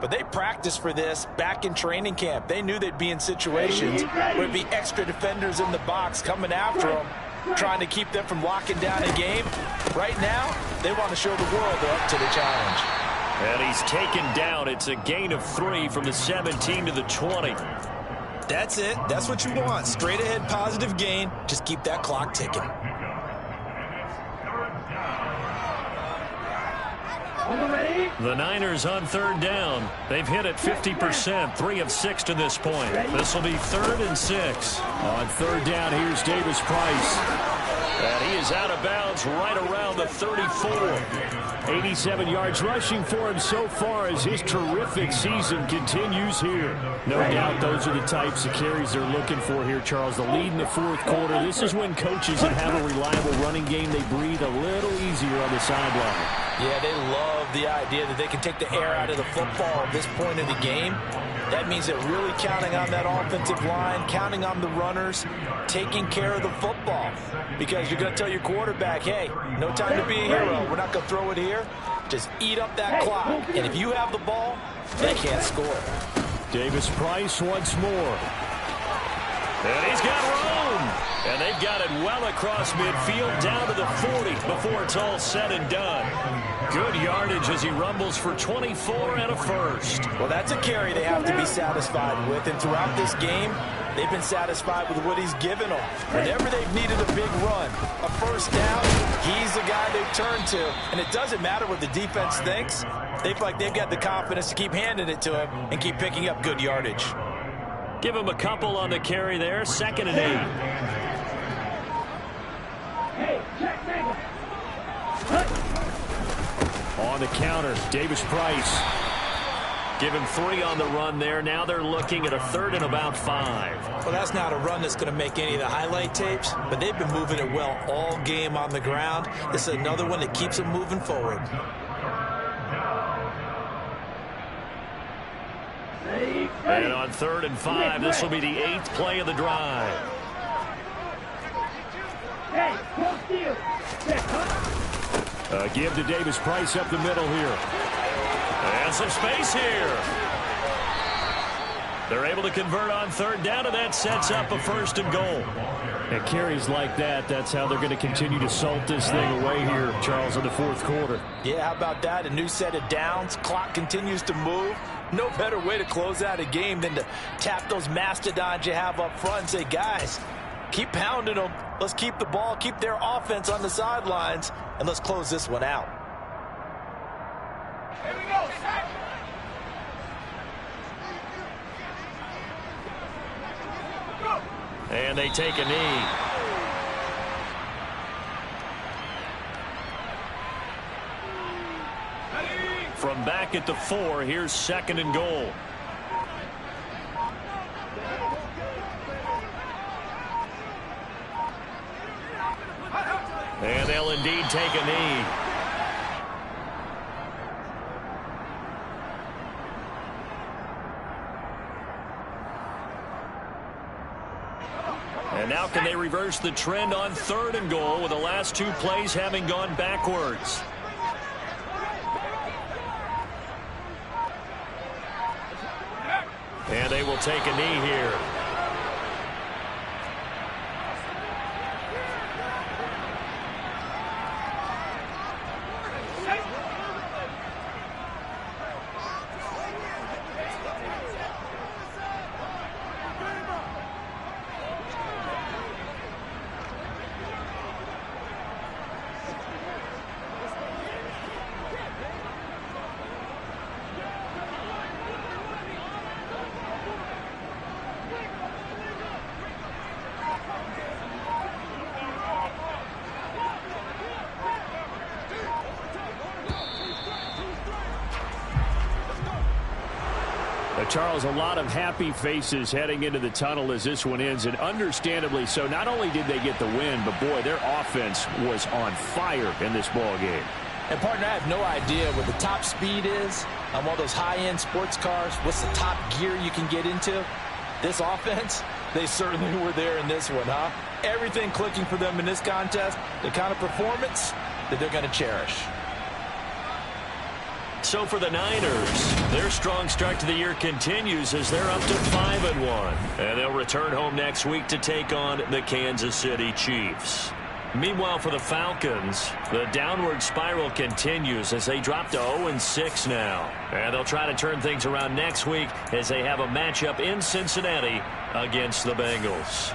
but they practiced for this back in training camp. They knew they'd be in situations where it'd be extra defenders in the box coming after them, trying to keep them from locking down a game. Right now, they want to show the world they're up to the challenge. And he's taken down. It's a gain of 3 from the 17 to the 20. That's it. That's what you want. Straight ahead positive gain. Just keep that clock ticking. The Niners on 3rd down. They've hit it 50%, 3 of 6 to this point. This will be 3rd and 6. On 3rd down, here's Davis Price. And he is out of bounds right around the 34. 87 yards rushing for him so far as his terrific season continues here. No doubt those are the types of carries they're looking for here, Charles. The lead in the fourth quarter. This is when coaches that have a reliable running game, they breathe a little easier on the sideline. Yeah, they love the idea that they can take the air out of the football at this point of the game. That means they're really counting on that offensive line, counting on the runners, taking care of the football. Because you're going to tell your quarterback, hey, no time to be a hero. We're not going to throw it here. Just eat up that clock. And if you have the ball, they can't score. Davis Price once more. And he's got room. And they've got it well across midfield down to the 40 before it's all said and done. Good yardage as he rumbles for 24 and a first. Well, that's a carry they have to be satisfied with. And throughout this game, they've been satisfied with what he's given them. Whenever they've needed a big run, a first down, he's the guy they've turned to. And it doesn't matter what the defense thinks. They feel like they've got the confidence to keep handing it to him and keep picking up good yardage. Give him a couple on the carry there. 2nd and 8. On the counter, Davis Price. Give him 3 on the run there. Now they're looking at a 3rd and about 5. Well, that's not a run that's going to make any of the highlight tapes, but they've been moving it well all game on the ground. This is another one that keeps them moving forward. And on 3rd and 5, this will be the 8th play of the drive. Give to Davis Price up the middle here. And some space here. They're able to convert on 3rd down, and that sets up a 1st and goal. And carries like that, that's how they're going to continue to salt this thing away here, Charles, in the fourth quarter. Yeah, how about that? A new set of downs. Clock continues to move. No better way to close out a game than to tap those mastodons you have up front and say, guys, keep pounding them. Let's keep the ball, keep their offense on the sidelines, and let's close this one out. Here we go, Zach. And they take a knee. From back at the 4, here's 2nd and goal. And they'll indeed take a knee. And now can they reverse the trend on 3rd and goal with the last 2 plays having gone backwards? And they will take a knee here. Charles, a lot of happy faces heading into the tunnel as this one ends, and understandably so. Not only did they get the win, but, boy, their offense was on fire in this ball game. And, partner, I have no idea what the top speed is on one of those high-end sports cars. What's the top gear you can get into? This offense, they certainly were there in this one, huh? Everything clicking for them in this contest, the kind of performance that they're going to cherish. So for the Niners, their strong start to the year continues as they're up to 5-1. And they'll return home next week to take on the Kansas City Chiefs. Meanwhile, for the Falcons, the downward spiral continues as they drop to 0-6 now. And they'll try to turn things around next week as they have a matchup in Cincinnati against the Bengals.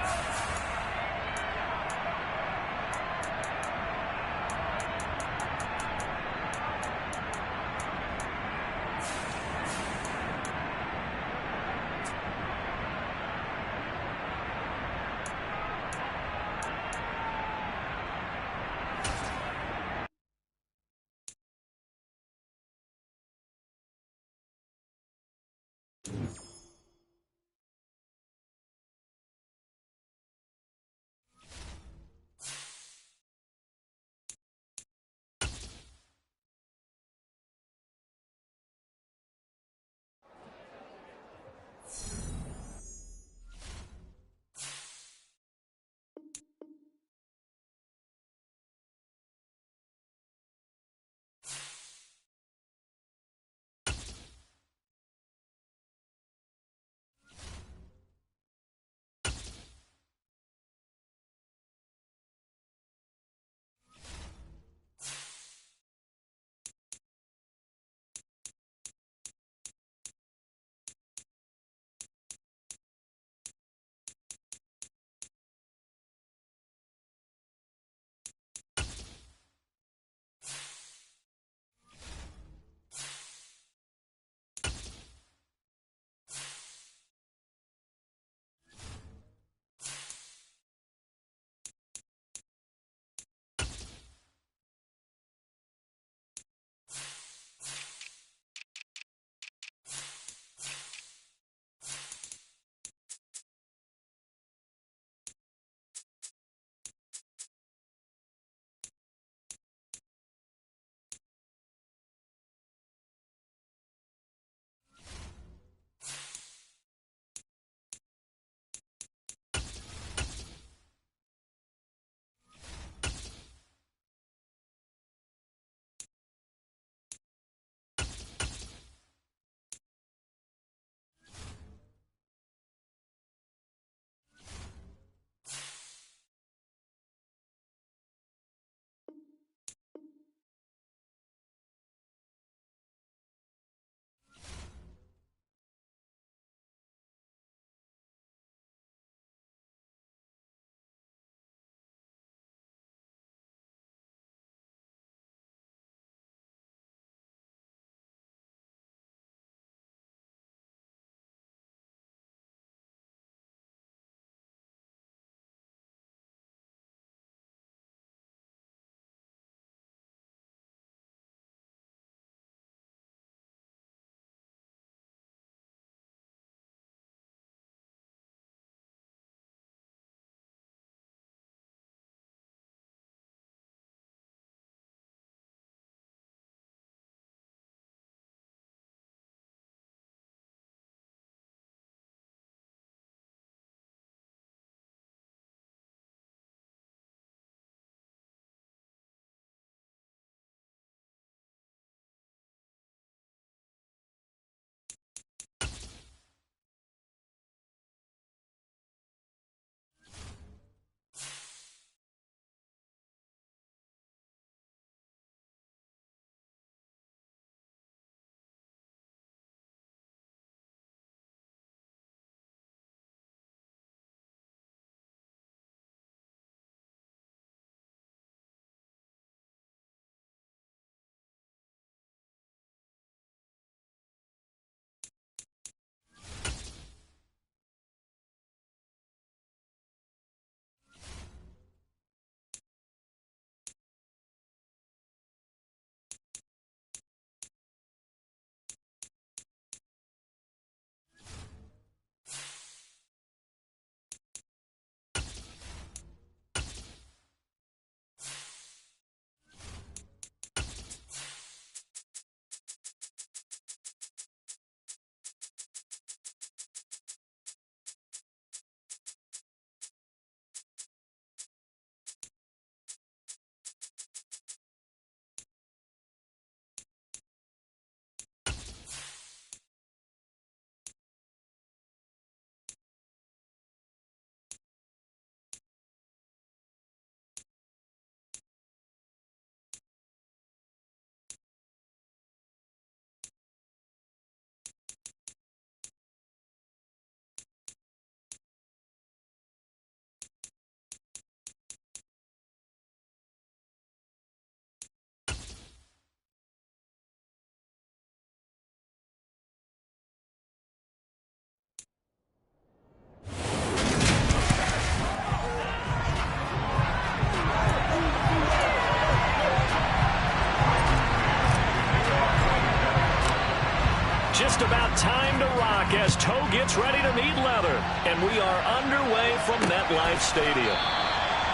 just about time to rock as toe gets ready to meet leather. And we are underway from MetLife Stadium.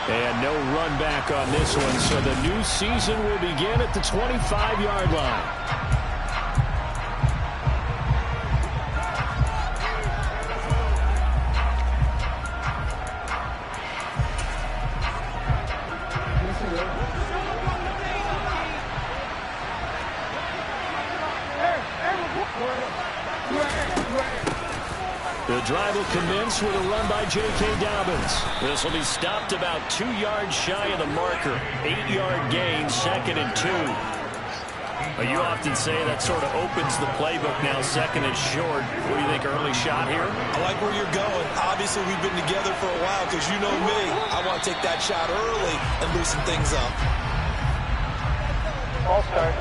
And no run back on this one, so the new season will begin at the 25-yard line. The drive will commence with a run by J.K. Dobbins. This will be stopped about 2 yards shy of the marker. 8-yard gain, 2nd and 2. Well, you often say that sort of opens the playbook now, 2nd and short. What do you think, early shot here? I like where you're going. Obviously, we've been together for a while because you know me. I want to take that shot early and loosen things up. Ball start.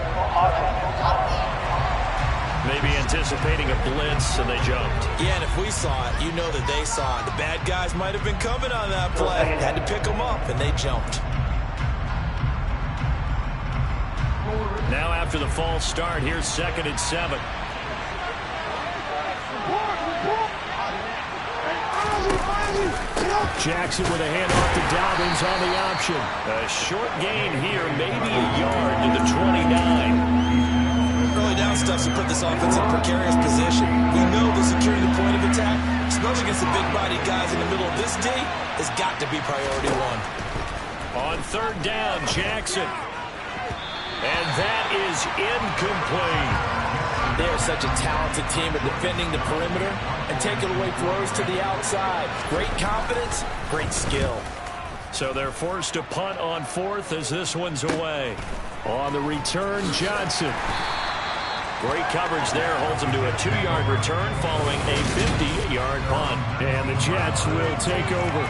Maybe anticipating a blitz, and they jumped. Yeah, and if we saw it, you know that they saw it. The bad guys might have been coming on that play. Had to pick them up, and they jumped. Now after the false start, here's 2nd and 7. Jackson with a handoff to Dobbins on the option. A short gain here, maybe a yard to the 29. Early down stuffs to put this offense in a precarious position. We know the securing the point of attack, especially against the big-bodied guys in the middle of this D, has got to be priority one. On 3rd down, Jackson. And that is incomplete. They are such a talented team at defending the perimeter and taking away throws to the outside. Great confidence, great skill. So they're forced to punt on 4th as this one's away. On the return, Johnson. Great coverage there, holds him to a 2-yard return following a 50-yard punt. And the Jets will take over.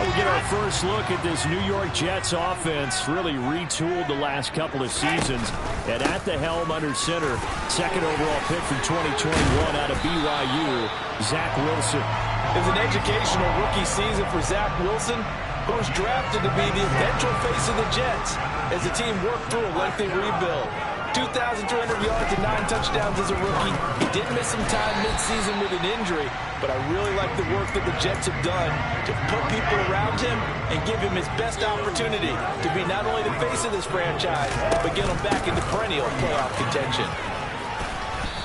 We get our first look at this New York Jets offense, really retooled the last couple of seasons. And at the helm under center, 2nd overall pick from 2021 out of BYU, Zach Wilson. It was an educational rookie season for Zach Wilson, who was drafted to be the eventual face of the Jets as the team worked through a lengthy rebuild. 2,300 yards and 9 touchdowns as a rookie. He did miss some time mid-season with an injury, but I really like the work that the Jets have done to put people around him and give him his best opportunity to be not only the face of this franchise, but get him back into perennial playoff contention.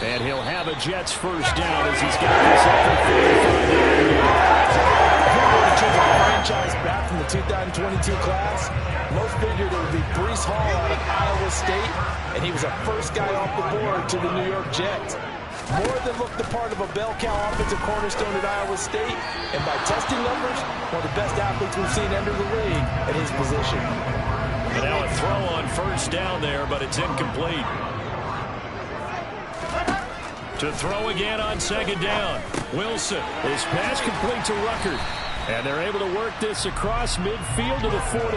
And he'll have a Jets first down as he's got this up for 45. In terms of the franchise back from the 2022 class, most figured it would be Breece Hall out of Iowa State, and he was a first guy off the board to the New York Jets. More than looked the part of a bell cow offensive cornerstone at Iowa State, and by testing numbers, one of the best athletes we've seen enter the league at his position. And now a throw on 1st down there, but it's incomplete. To throw again on 2nd down. Wilson. His pass complete to Ruckert. And they're able to work this across midfield to the 48.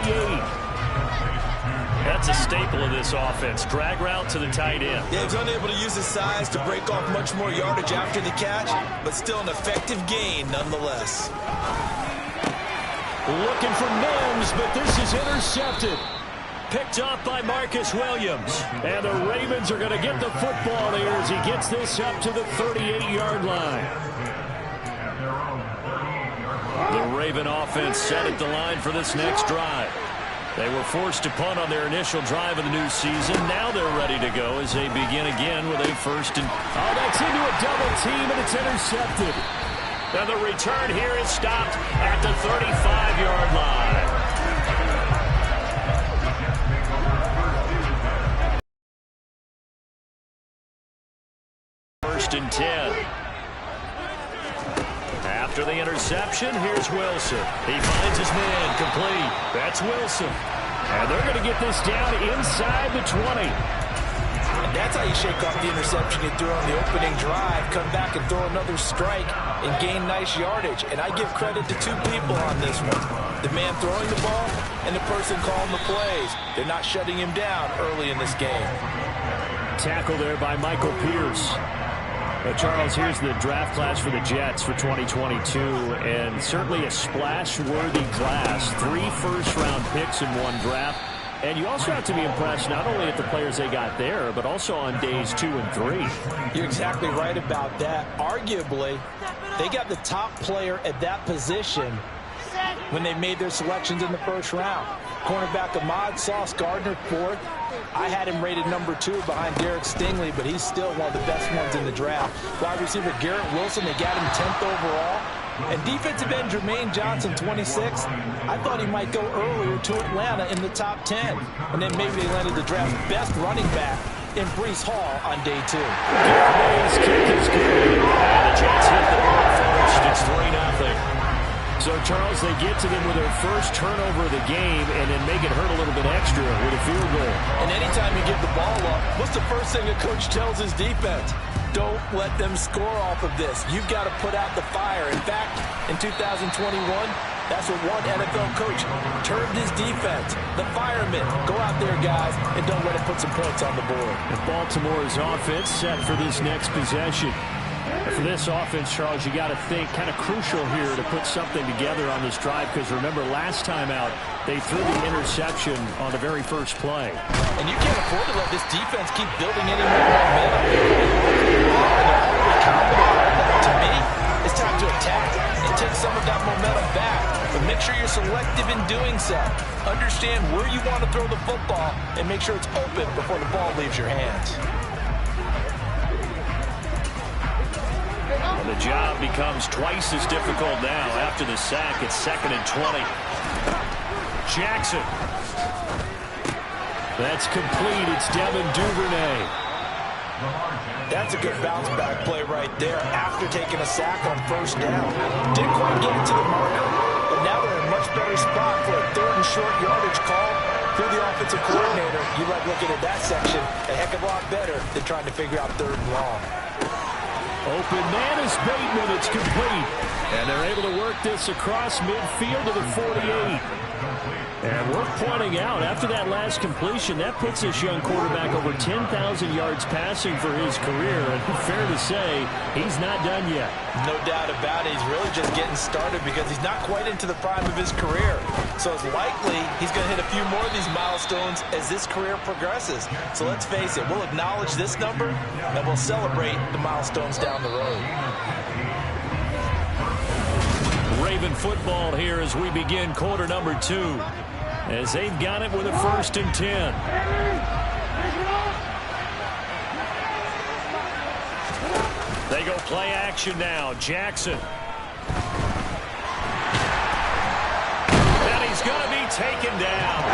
That's a staple of this offense. Drag route to the tight end. Yeah, he's unable to use his size to break off much more yardage after the catch, but still an effective gain nonetheless. Looking for Mims, but this is intercepted. Picked off by Marcus Williams. And the Ravens are going to get the football here as he gets this up to the 38-yard line. The Raven offense set at the line for this next drive. They were forced to punt on their initial drive of the new season. Now they're ready to go as they begin again with a 1st and... Oh, that's into a double team, and it's intercepted. And the return here is stopped at the 35-yard line. 1st and 10. After the interception, here's Wilson. He finds his man, complete. That's Wilson. And they're going to get this down inside the 20. And that's how you shake off the interception you threw on the opening drive, come back and throw another strike and gain nice yardage. And I give credit to 2 people on this one. The man throwing the ball and the person calling the plays. They're not shutting him down early in this game. Tackle there by Michael Pierce. Charles, here's the draft class for the Jets for 2022, and certainly a splash-worthy class. 3 first-round picks in one draft. And you also have to be impressed not only at the players they got there, but also on days 2 and 3. You're exactly right about that. Arguably, they got the top player at that position when they made their selections in the first round. Cornerback Ahmad, Sauce Gardner, 4th. I had him rated number 2 behind Derek Stingley, but he's still one of the best ones in the draft. Wide receiver Garrett Wilson, they got him 10th overall. And defensive end Jermaine Johnson, 26. I thought he might go earlier to Atlanta in the top 10. And then maybe they landed the draft's best running back in Breece Hall on day 2. His kick is good. And the Jets hit the ball first. It's 3-0. So, Charles, they get to them with their first turnover of the game and then make it hurt a little bit extra with a field goal. And anytime you give the ball up, what's the first thing a coach tells his defense? Don't let them score off of this. You've got to put out the fire. In fact, in 2021, that's what one NFL coach termed his defense. The firemen. Go out there, guys, and don't let it put some points on the board. And Baltimore's offense set for this next possession. And for this offense, Charles, you got to think kind of crucial here to put something together on this drive because remember last time out they threw the interception on the very first play. And you can't afford to let this defense keep building any more momentum. To me, it's time to attack and take some of that momentum back. But make sure you're selective in doing so. Understand where you want to throw the football and make sure it's open before the ball leaves your hands. The job becomes twice as difficult now after the sack. It's 2nd and 20. Jackson. That's complete. It's Devin Duvernay. That's a good bounce back play right there after taking a sack on first down. Didn't quite get it to the marker, but now they're in a much better spot for a 3rd and short yardage call through the offensive coordinator. You like looking at that section a heck of a lot better than trying to figure out 3rd and long. Open man is Bateman. It's complete. And they're able to work this across midfield to the 48. And worth pointing out, after that last completion, that puts this young quarterback over 10,000 yards passing for his career. And fair to say, he's not done yet. No doubt about it. He's really just getting started because he's not quite into the prime of his career. So it's likely he's going to hit a few more of these milestones as this career progresses. So let's face it, we'll acknowledge this number and we'll celebrate the milestones down the road. Raven football here as we begin quarter number 2. As they've got it with a 1st and 10. They go play action now. Jackson. And he's going to be taken down.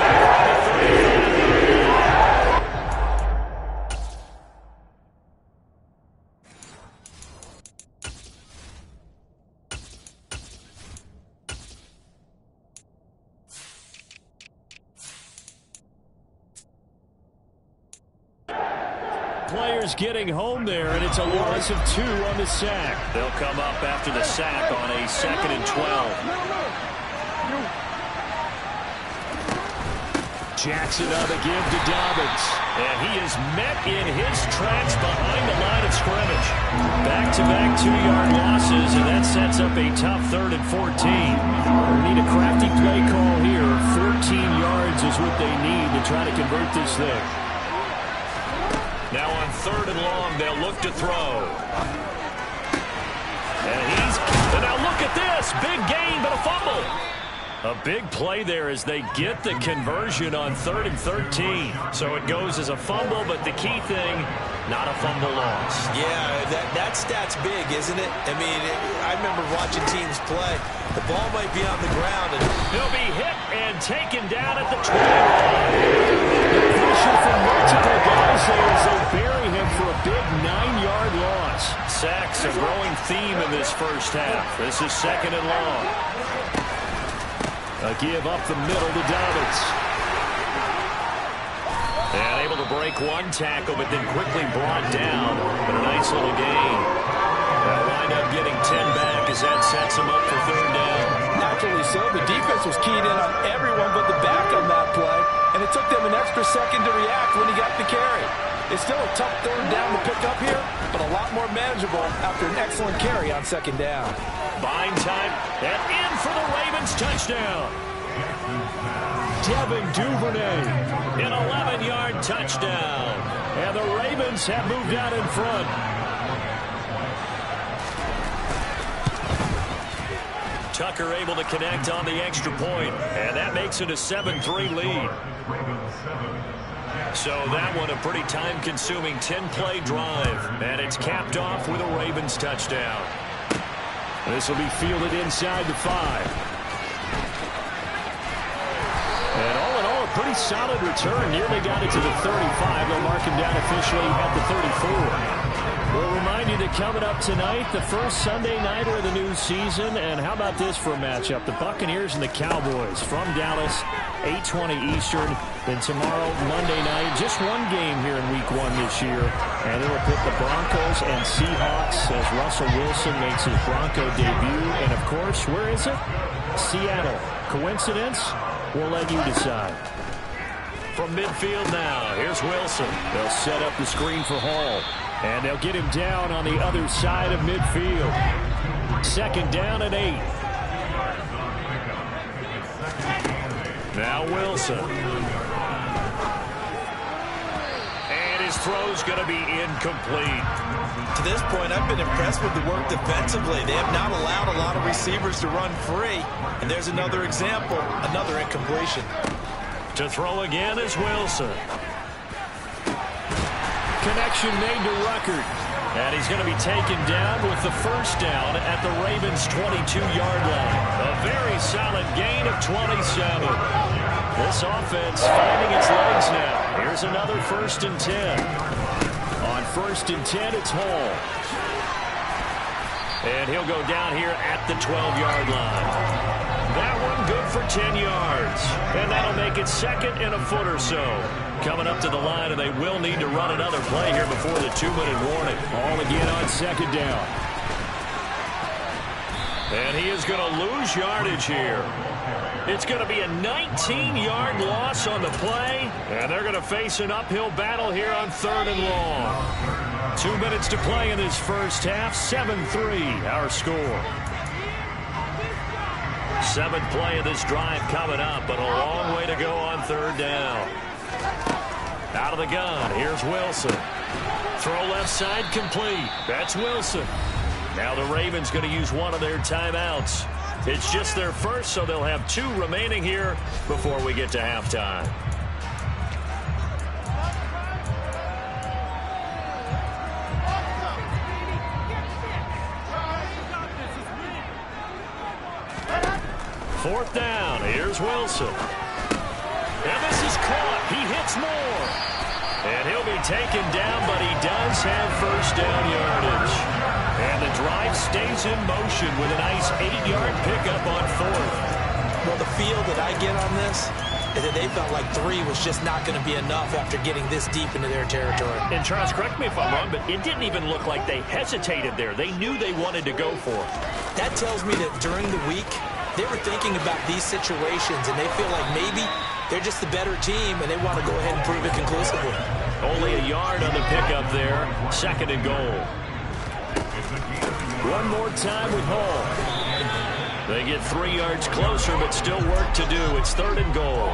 Players getting home there, and it's a loss of 2 on the sack. They'll come up after the sack on a 2nd and 12. Jackson on the give to Dobbins. And he is met in his tracks behind the line of scrimmage. Back-to-back 2-yard losses, and that sets up a tough 3rd and 14. We need a crafty play call here. 14 yards is what they need to try to convert this thing. Now on 3rd and long, they'll look to throw. And now look at this. Big gain, but a fumble. A big play there as they get the conversion on 3rd and 13. So it goes as a fumble, but the key thing, not a fumble loss. Yeah, that stat's big, isn't it? I mean, I remember watching teams play. The ball might be on the ground. And he'll be hit and taken down at the 20 line. The pressure from multiple guys there as they bury him for a big 9-yard loss. Sacks a growing theme in this first half. This is 2nd and long. A give up the middle to Dobbins. And able to break one tackle, but then quickly brought down. But a nice little gain. They'll wind up getting 10 back as that sets them up for 3rd down. Naturally so. The defense was keyed in on everyone but the back on that play. And it took them an extra second to react when he got the carry. It's still a tough 3rd down to pick up here, but a lot more manageable after an excellent carry on 2nd down. Buying time, and in for the Ravens touchdown. Devin Duvernay. An 11-yard touchdown. And the Ravens have moved out in front. Tucker able to connect on the extra point, and that makes it a 7-3 lead. So that one a pretty time-consuming 10-play drive, and it's capped off with a Ravens touchdown. This will be fielded inside the 5. And all in all, a pretty solid return. Nearly got it to the 35. They'll mark him down officially at the 34. We'll remind you that coming up tonight, the first Sunday nighter of the new season. And how about this for a matchup? The Buccaneers and the Cowboys from Dallas, 8:20 Eastern. Then tomorrow, Monday night, just one game here in Week 1 this year. And it will put the Broncos and Seahawks as Russell Wilson makes his Bronco debut. And, of course, where is it? Seattle. Coincidence? We'll let you decide. From midfield now, here's Wilson. They'll set up the screen for Hall. And they'll get him down on the other side of midfield. 2nd down and 8. Now Wilson. And his throw's going to be incomplete. To this point, I've been impressed with the work defensively. They have not allowed a lot of receivers to run free. And there's another example, another incompletion. To throw again is Wilson. Connection made to Ruckert. And he's going to be taken down with the first down at the Ravens' 22-yard line. A very solid gain of 27. This offense finding its legs now. Here's another 1st and 10. On 1st and 10, it's Hall. And he'll go down here at the 12-yard line. That one good for 10 yards. And that'll make it 2nd and a foot or so. Coming up to the line, and they will need to run another play here before the 2-minute warning. All again on 2nd down. And he is going to lose yardage here. It's going to be a 19-yard loss on the play, and they're going to face an uphill battle here on 3rd and long. 2 minutes to play in this first half. 7-3, our score. 7th play of this drive coming up, but a long way to go on 3rd down. Out of the gun, here's Wilson. Throw left side complete. That's Wilson. Now the Ravens going to use one of their timeouts. It's just their first, so they'll have 2 remaining here before we get to halftime. Fourth down, here's Wilson. And this is caught. He hits more. And he'll be taken down, but he does have first down yardage. And the drive stays in motion with a nice 8-yard pickup on 4th. Well, the feel that I get on this is that they felt like 3 was just not going to be enough after getting this deep into their territory. And Charles, correct me if I'm wrong, but it didn't even look like they hesitated there. They knew they wanted to go for it. That tells me that during the week, they were thinking about these situations, and they feel like maybe they're just the better team, and they want to go ahead and prove it conclusively. Only a yard on the pickup there. 2nd and goal. One more time with Hall. They get 3 yards closer, but still work to do. It's 3rd and goal.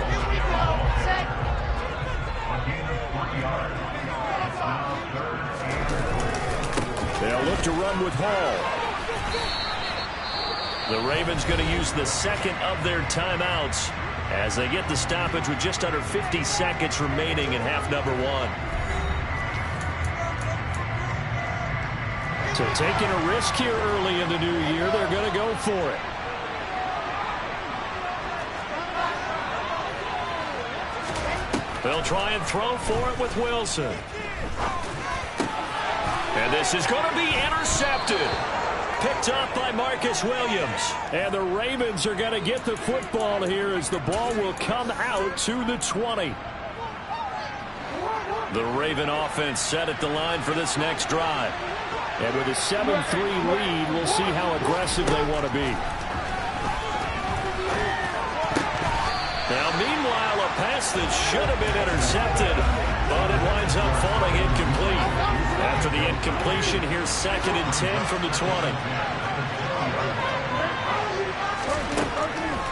They'll look to run with Hall. The Ravens going to use the 2nd of their timeouts as they get the stoppage with just under 50 seconds remaining in half number 1. So taking a risk here early in the new year, they're going to go for it. They'll try and throw for it with Wilson. And this is going to be intercepted. Picked up by Marcus Williams. And the Ravens are going to get the football here as the ball will come out to the 20. The Raven offense set at the line for this next drive. And with a 7-3 lead, we'll see how aggressive they want to be. Now, meanwhile, a pass that should have been intercepted, but it winds up falling incomplete. After the incompletion, here's 2nd and 10 from the 20.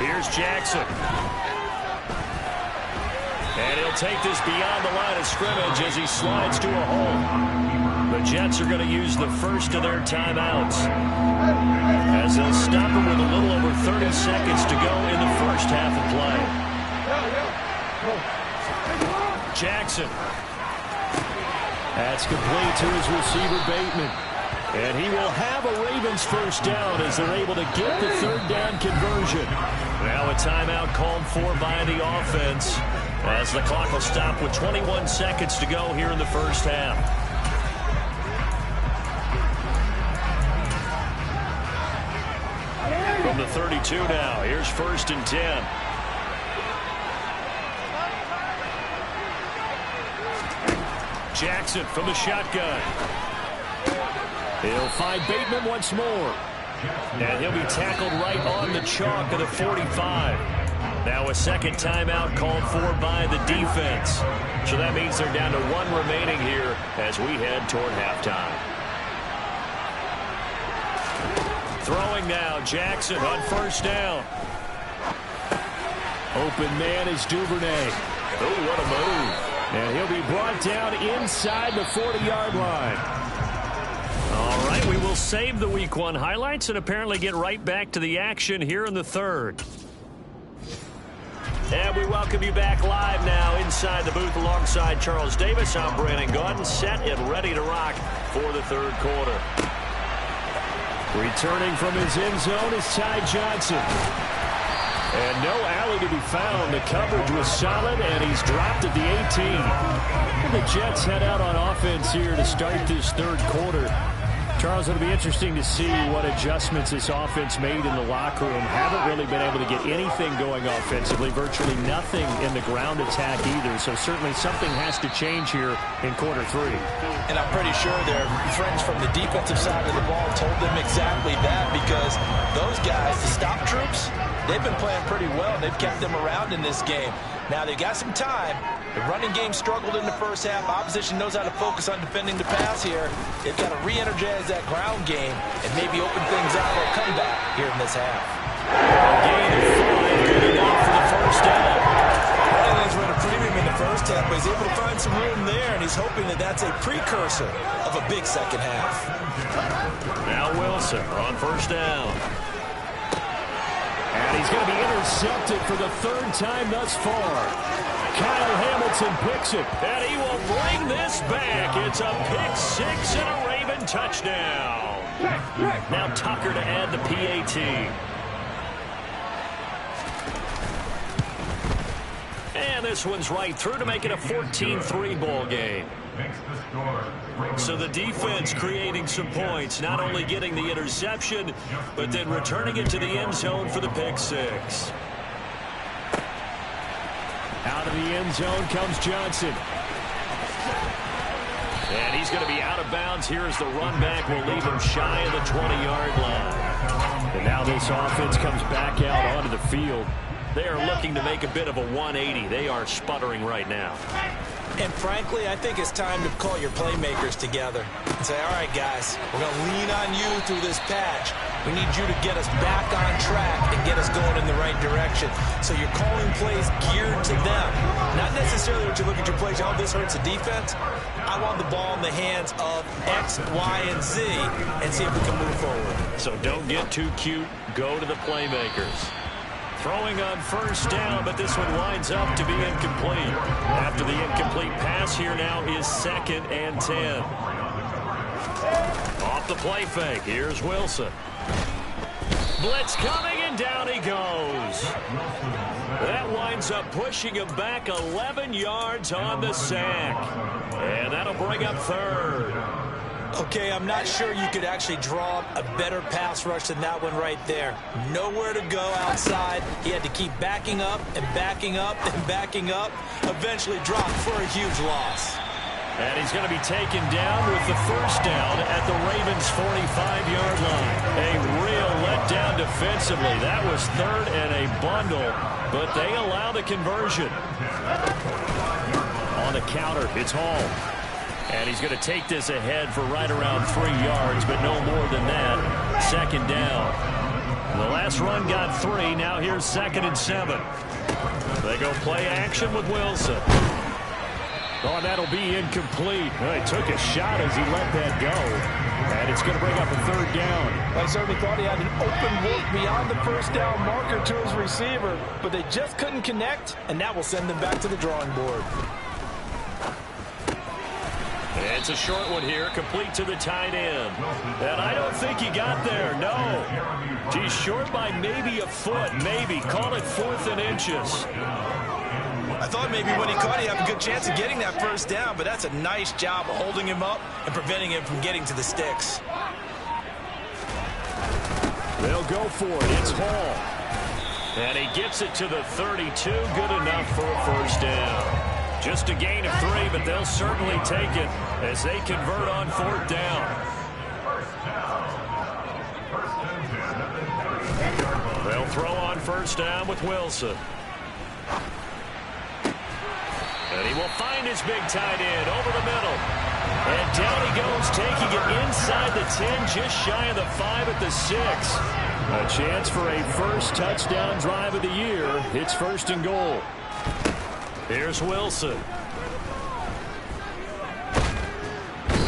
Here's Jackson. And he'll take this beyond the line of scrimmage as he slides to a hole. The Jets are going to use the first of their timeouts, as they'll stop him with a little over 30 seconds to go in the first half of play. Jackson. That's complete to his receiver, Bateman. And he will have a Ravens first down as they're able to get the third down conversion. Now a timeout called for by the offense, as the clock will stop with 21 seconds to go here in the first half. From the 32 now, here's 1st and 10. Jackson from the shotgun. He'll find Bateman once more. And he'll be tackled right on the chalk of the 45. Now a second timeout called for by the defense. So that means they're down to 1 remaining here as we head toward halftime. Throwing now, Jackson on 1st down. Open man is Duvernay. Oh, what a move. And he'll be brought down inside the 40-yard line. All right, we will save the Week 1 highlights and apparently get right back to the action here in the third. And we welcome you back live now inside the booth alongside Charles Davis. I'm Brandon Gaudin, set and ready to rock for the third quarter. Returning from his end zone is Ty Johnson. And no alley to be found. The coverage was solid, and he's dropped at the 18. And the Jets head out on offense here to start this third quarter. Charles, it'll be interesting to see what adjustments this offense made in the locker room. Haven't really been able to get anything going offensively. Virtually nothing in the ground attack either. So certainly something has to change here in quarter 3. And I'm pretty sure their friends from the defensive side of the ball told them exactly that, because those guys, the stop troops, they've been playing pretty well. They've kept them around in this game. Now they've got some time. The running game struggled in the first half. Opposition knows how to focus on defending the pass here. They've got to re-energize that ground game and maybe open things up for a comeback here in this half. A gain of 5, good enough for the first down. He's run a premium in the first half, but he's able to find some room there, and he's hoping that that's a precursor of a big second half. Now Wilson on 1st down. And he's going to be intercepted for the 3rd time thus far. Kyle Hamilton picks it. And he will bring this back. It's a pick 6 and a Raven touchdown. Now Tucker to add the PAT. And this one's right through to make it a 14-3 ball game. So the defense creating some points, not only getting the interception, but then returning it to the end zone for the pick 6. Out of the end zone comes Johnson. And he's going to be out of bounds here as the run back will leave him shy of the 20-yard line. And now this offense comes back out onto the field. They are looking to make a bit of a 180. They are sputtering right now. And frankly, I think it's time to call your playmakers together and say, all right, guys, we're going to lean on you through this patch. We need you to get us back on track and get us going in the right direction. So you're calling plays geared to them. Not necessarily what you look at your plays, oh, this hurts the defense. I want the ball in the hands of X, Y, and Z and see if we can move forward. So don't get too cute. Go to the playmakers. Throwing on 1st down, but this one winds up to be incomplete. After the incomplete pass, here now is 2nd and 10. Off the play fake, here's Wilson. Blitz coming, and down he goes. That winds up pushing him back 11 yards on the sack. And that'll bring up 3rd. Okay, I'm not sure you could actually draw a better pass rush than that one right there. Nowhere to go outside. He had to keep backing up and backing up and backing up. Eventually dropped for a huge loss. And he's going to be taken down with the 1st down at the Ravens' 45-yard line. A real letdown defensively. That was 3rd and a bundle, but they allow the conversion. On the counter, it's Hall. And he's going to take this ahead for right around 3 yards, but no more than that. 2nd down. The last run got 3. Now here's 2nd and 7. They go play action with Wilson. Oh, and that'll be incomplete. Well, he took a shot as he let that go. And it's going to bring up a 3rd down. I certainly thought he had an open look beyond the first down marker to his receiver, but they just couldn't connect, and that will send them back to the drawing board. It's a short one here, complete to the tight end. And I don't think he got there, no. He's short by maybe a foot, maybe. Call it 4th and inches. I thought maybe when he caught it, he'd have a good chance of getting that first down, but that's a nice job of holding him up and preventing him from getting to the sticks. They'll go for it. It's Hall. And he gets it to the 32. Good enough for a first down. Just a gain of 3, but they'll certainly take it as they convert on 4th down. They'll throw on first down with Wilson. And he will find his big tight end over the middle. And down he goes, taking it inside the 10, just shy of the 5 at the 6. A chance for a first touchdown drive of the year. It's 1st and goal. Here's Wilson.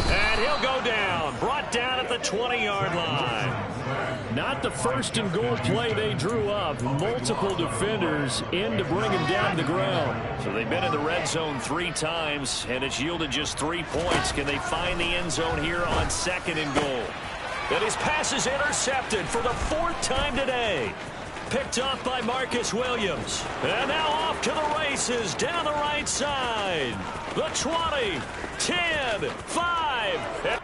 And he'll go down. Brought down at the 20-yard line. Not the 1st and goal play they drew up. Multiple defenders in to bring him down to the ground. So they've been in the red zone 3 times, and it's yielded just 3 points. Can they find the end zone here on 2nd and goal? And his pass is intercepted for the 4th time today. Picked off by Marcus Williams. And now off to the races down the right side. The 20, 10, 5.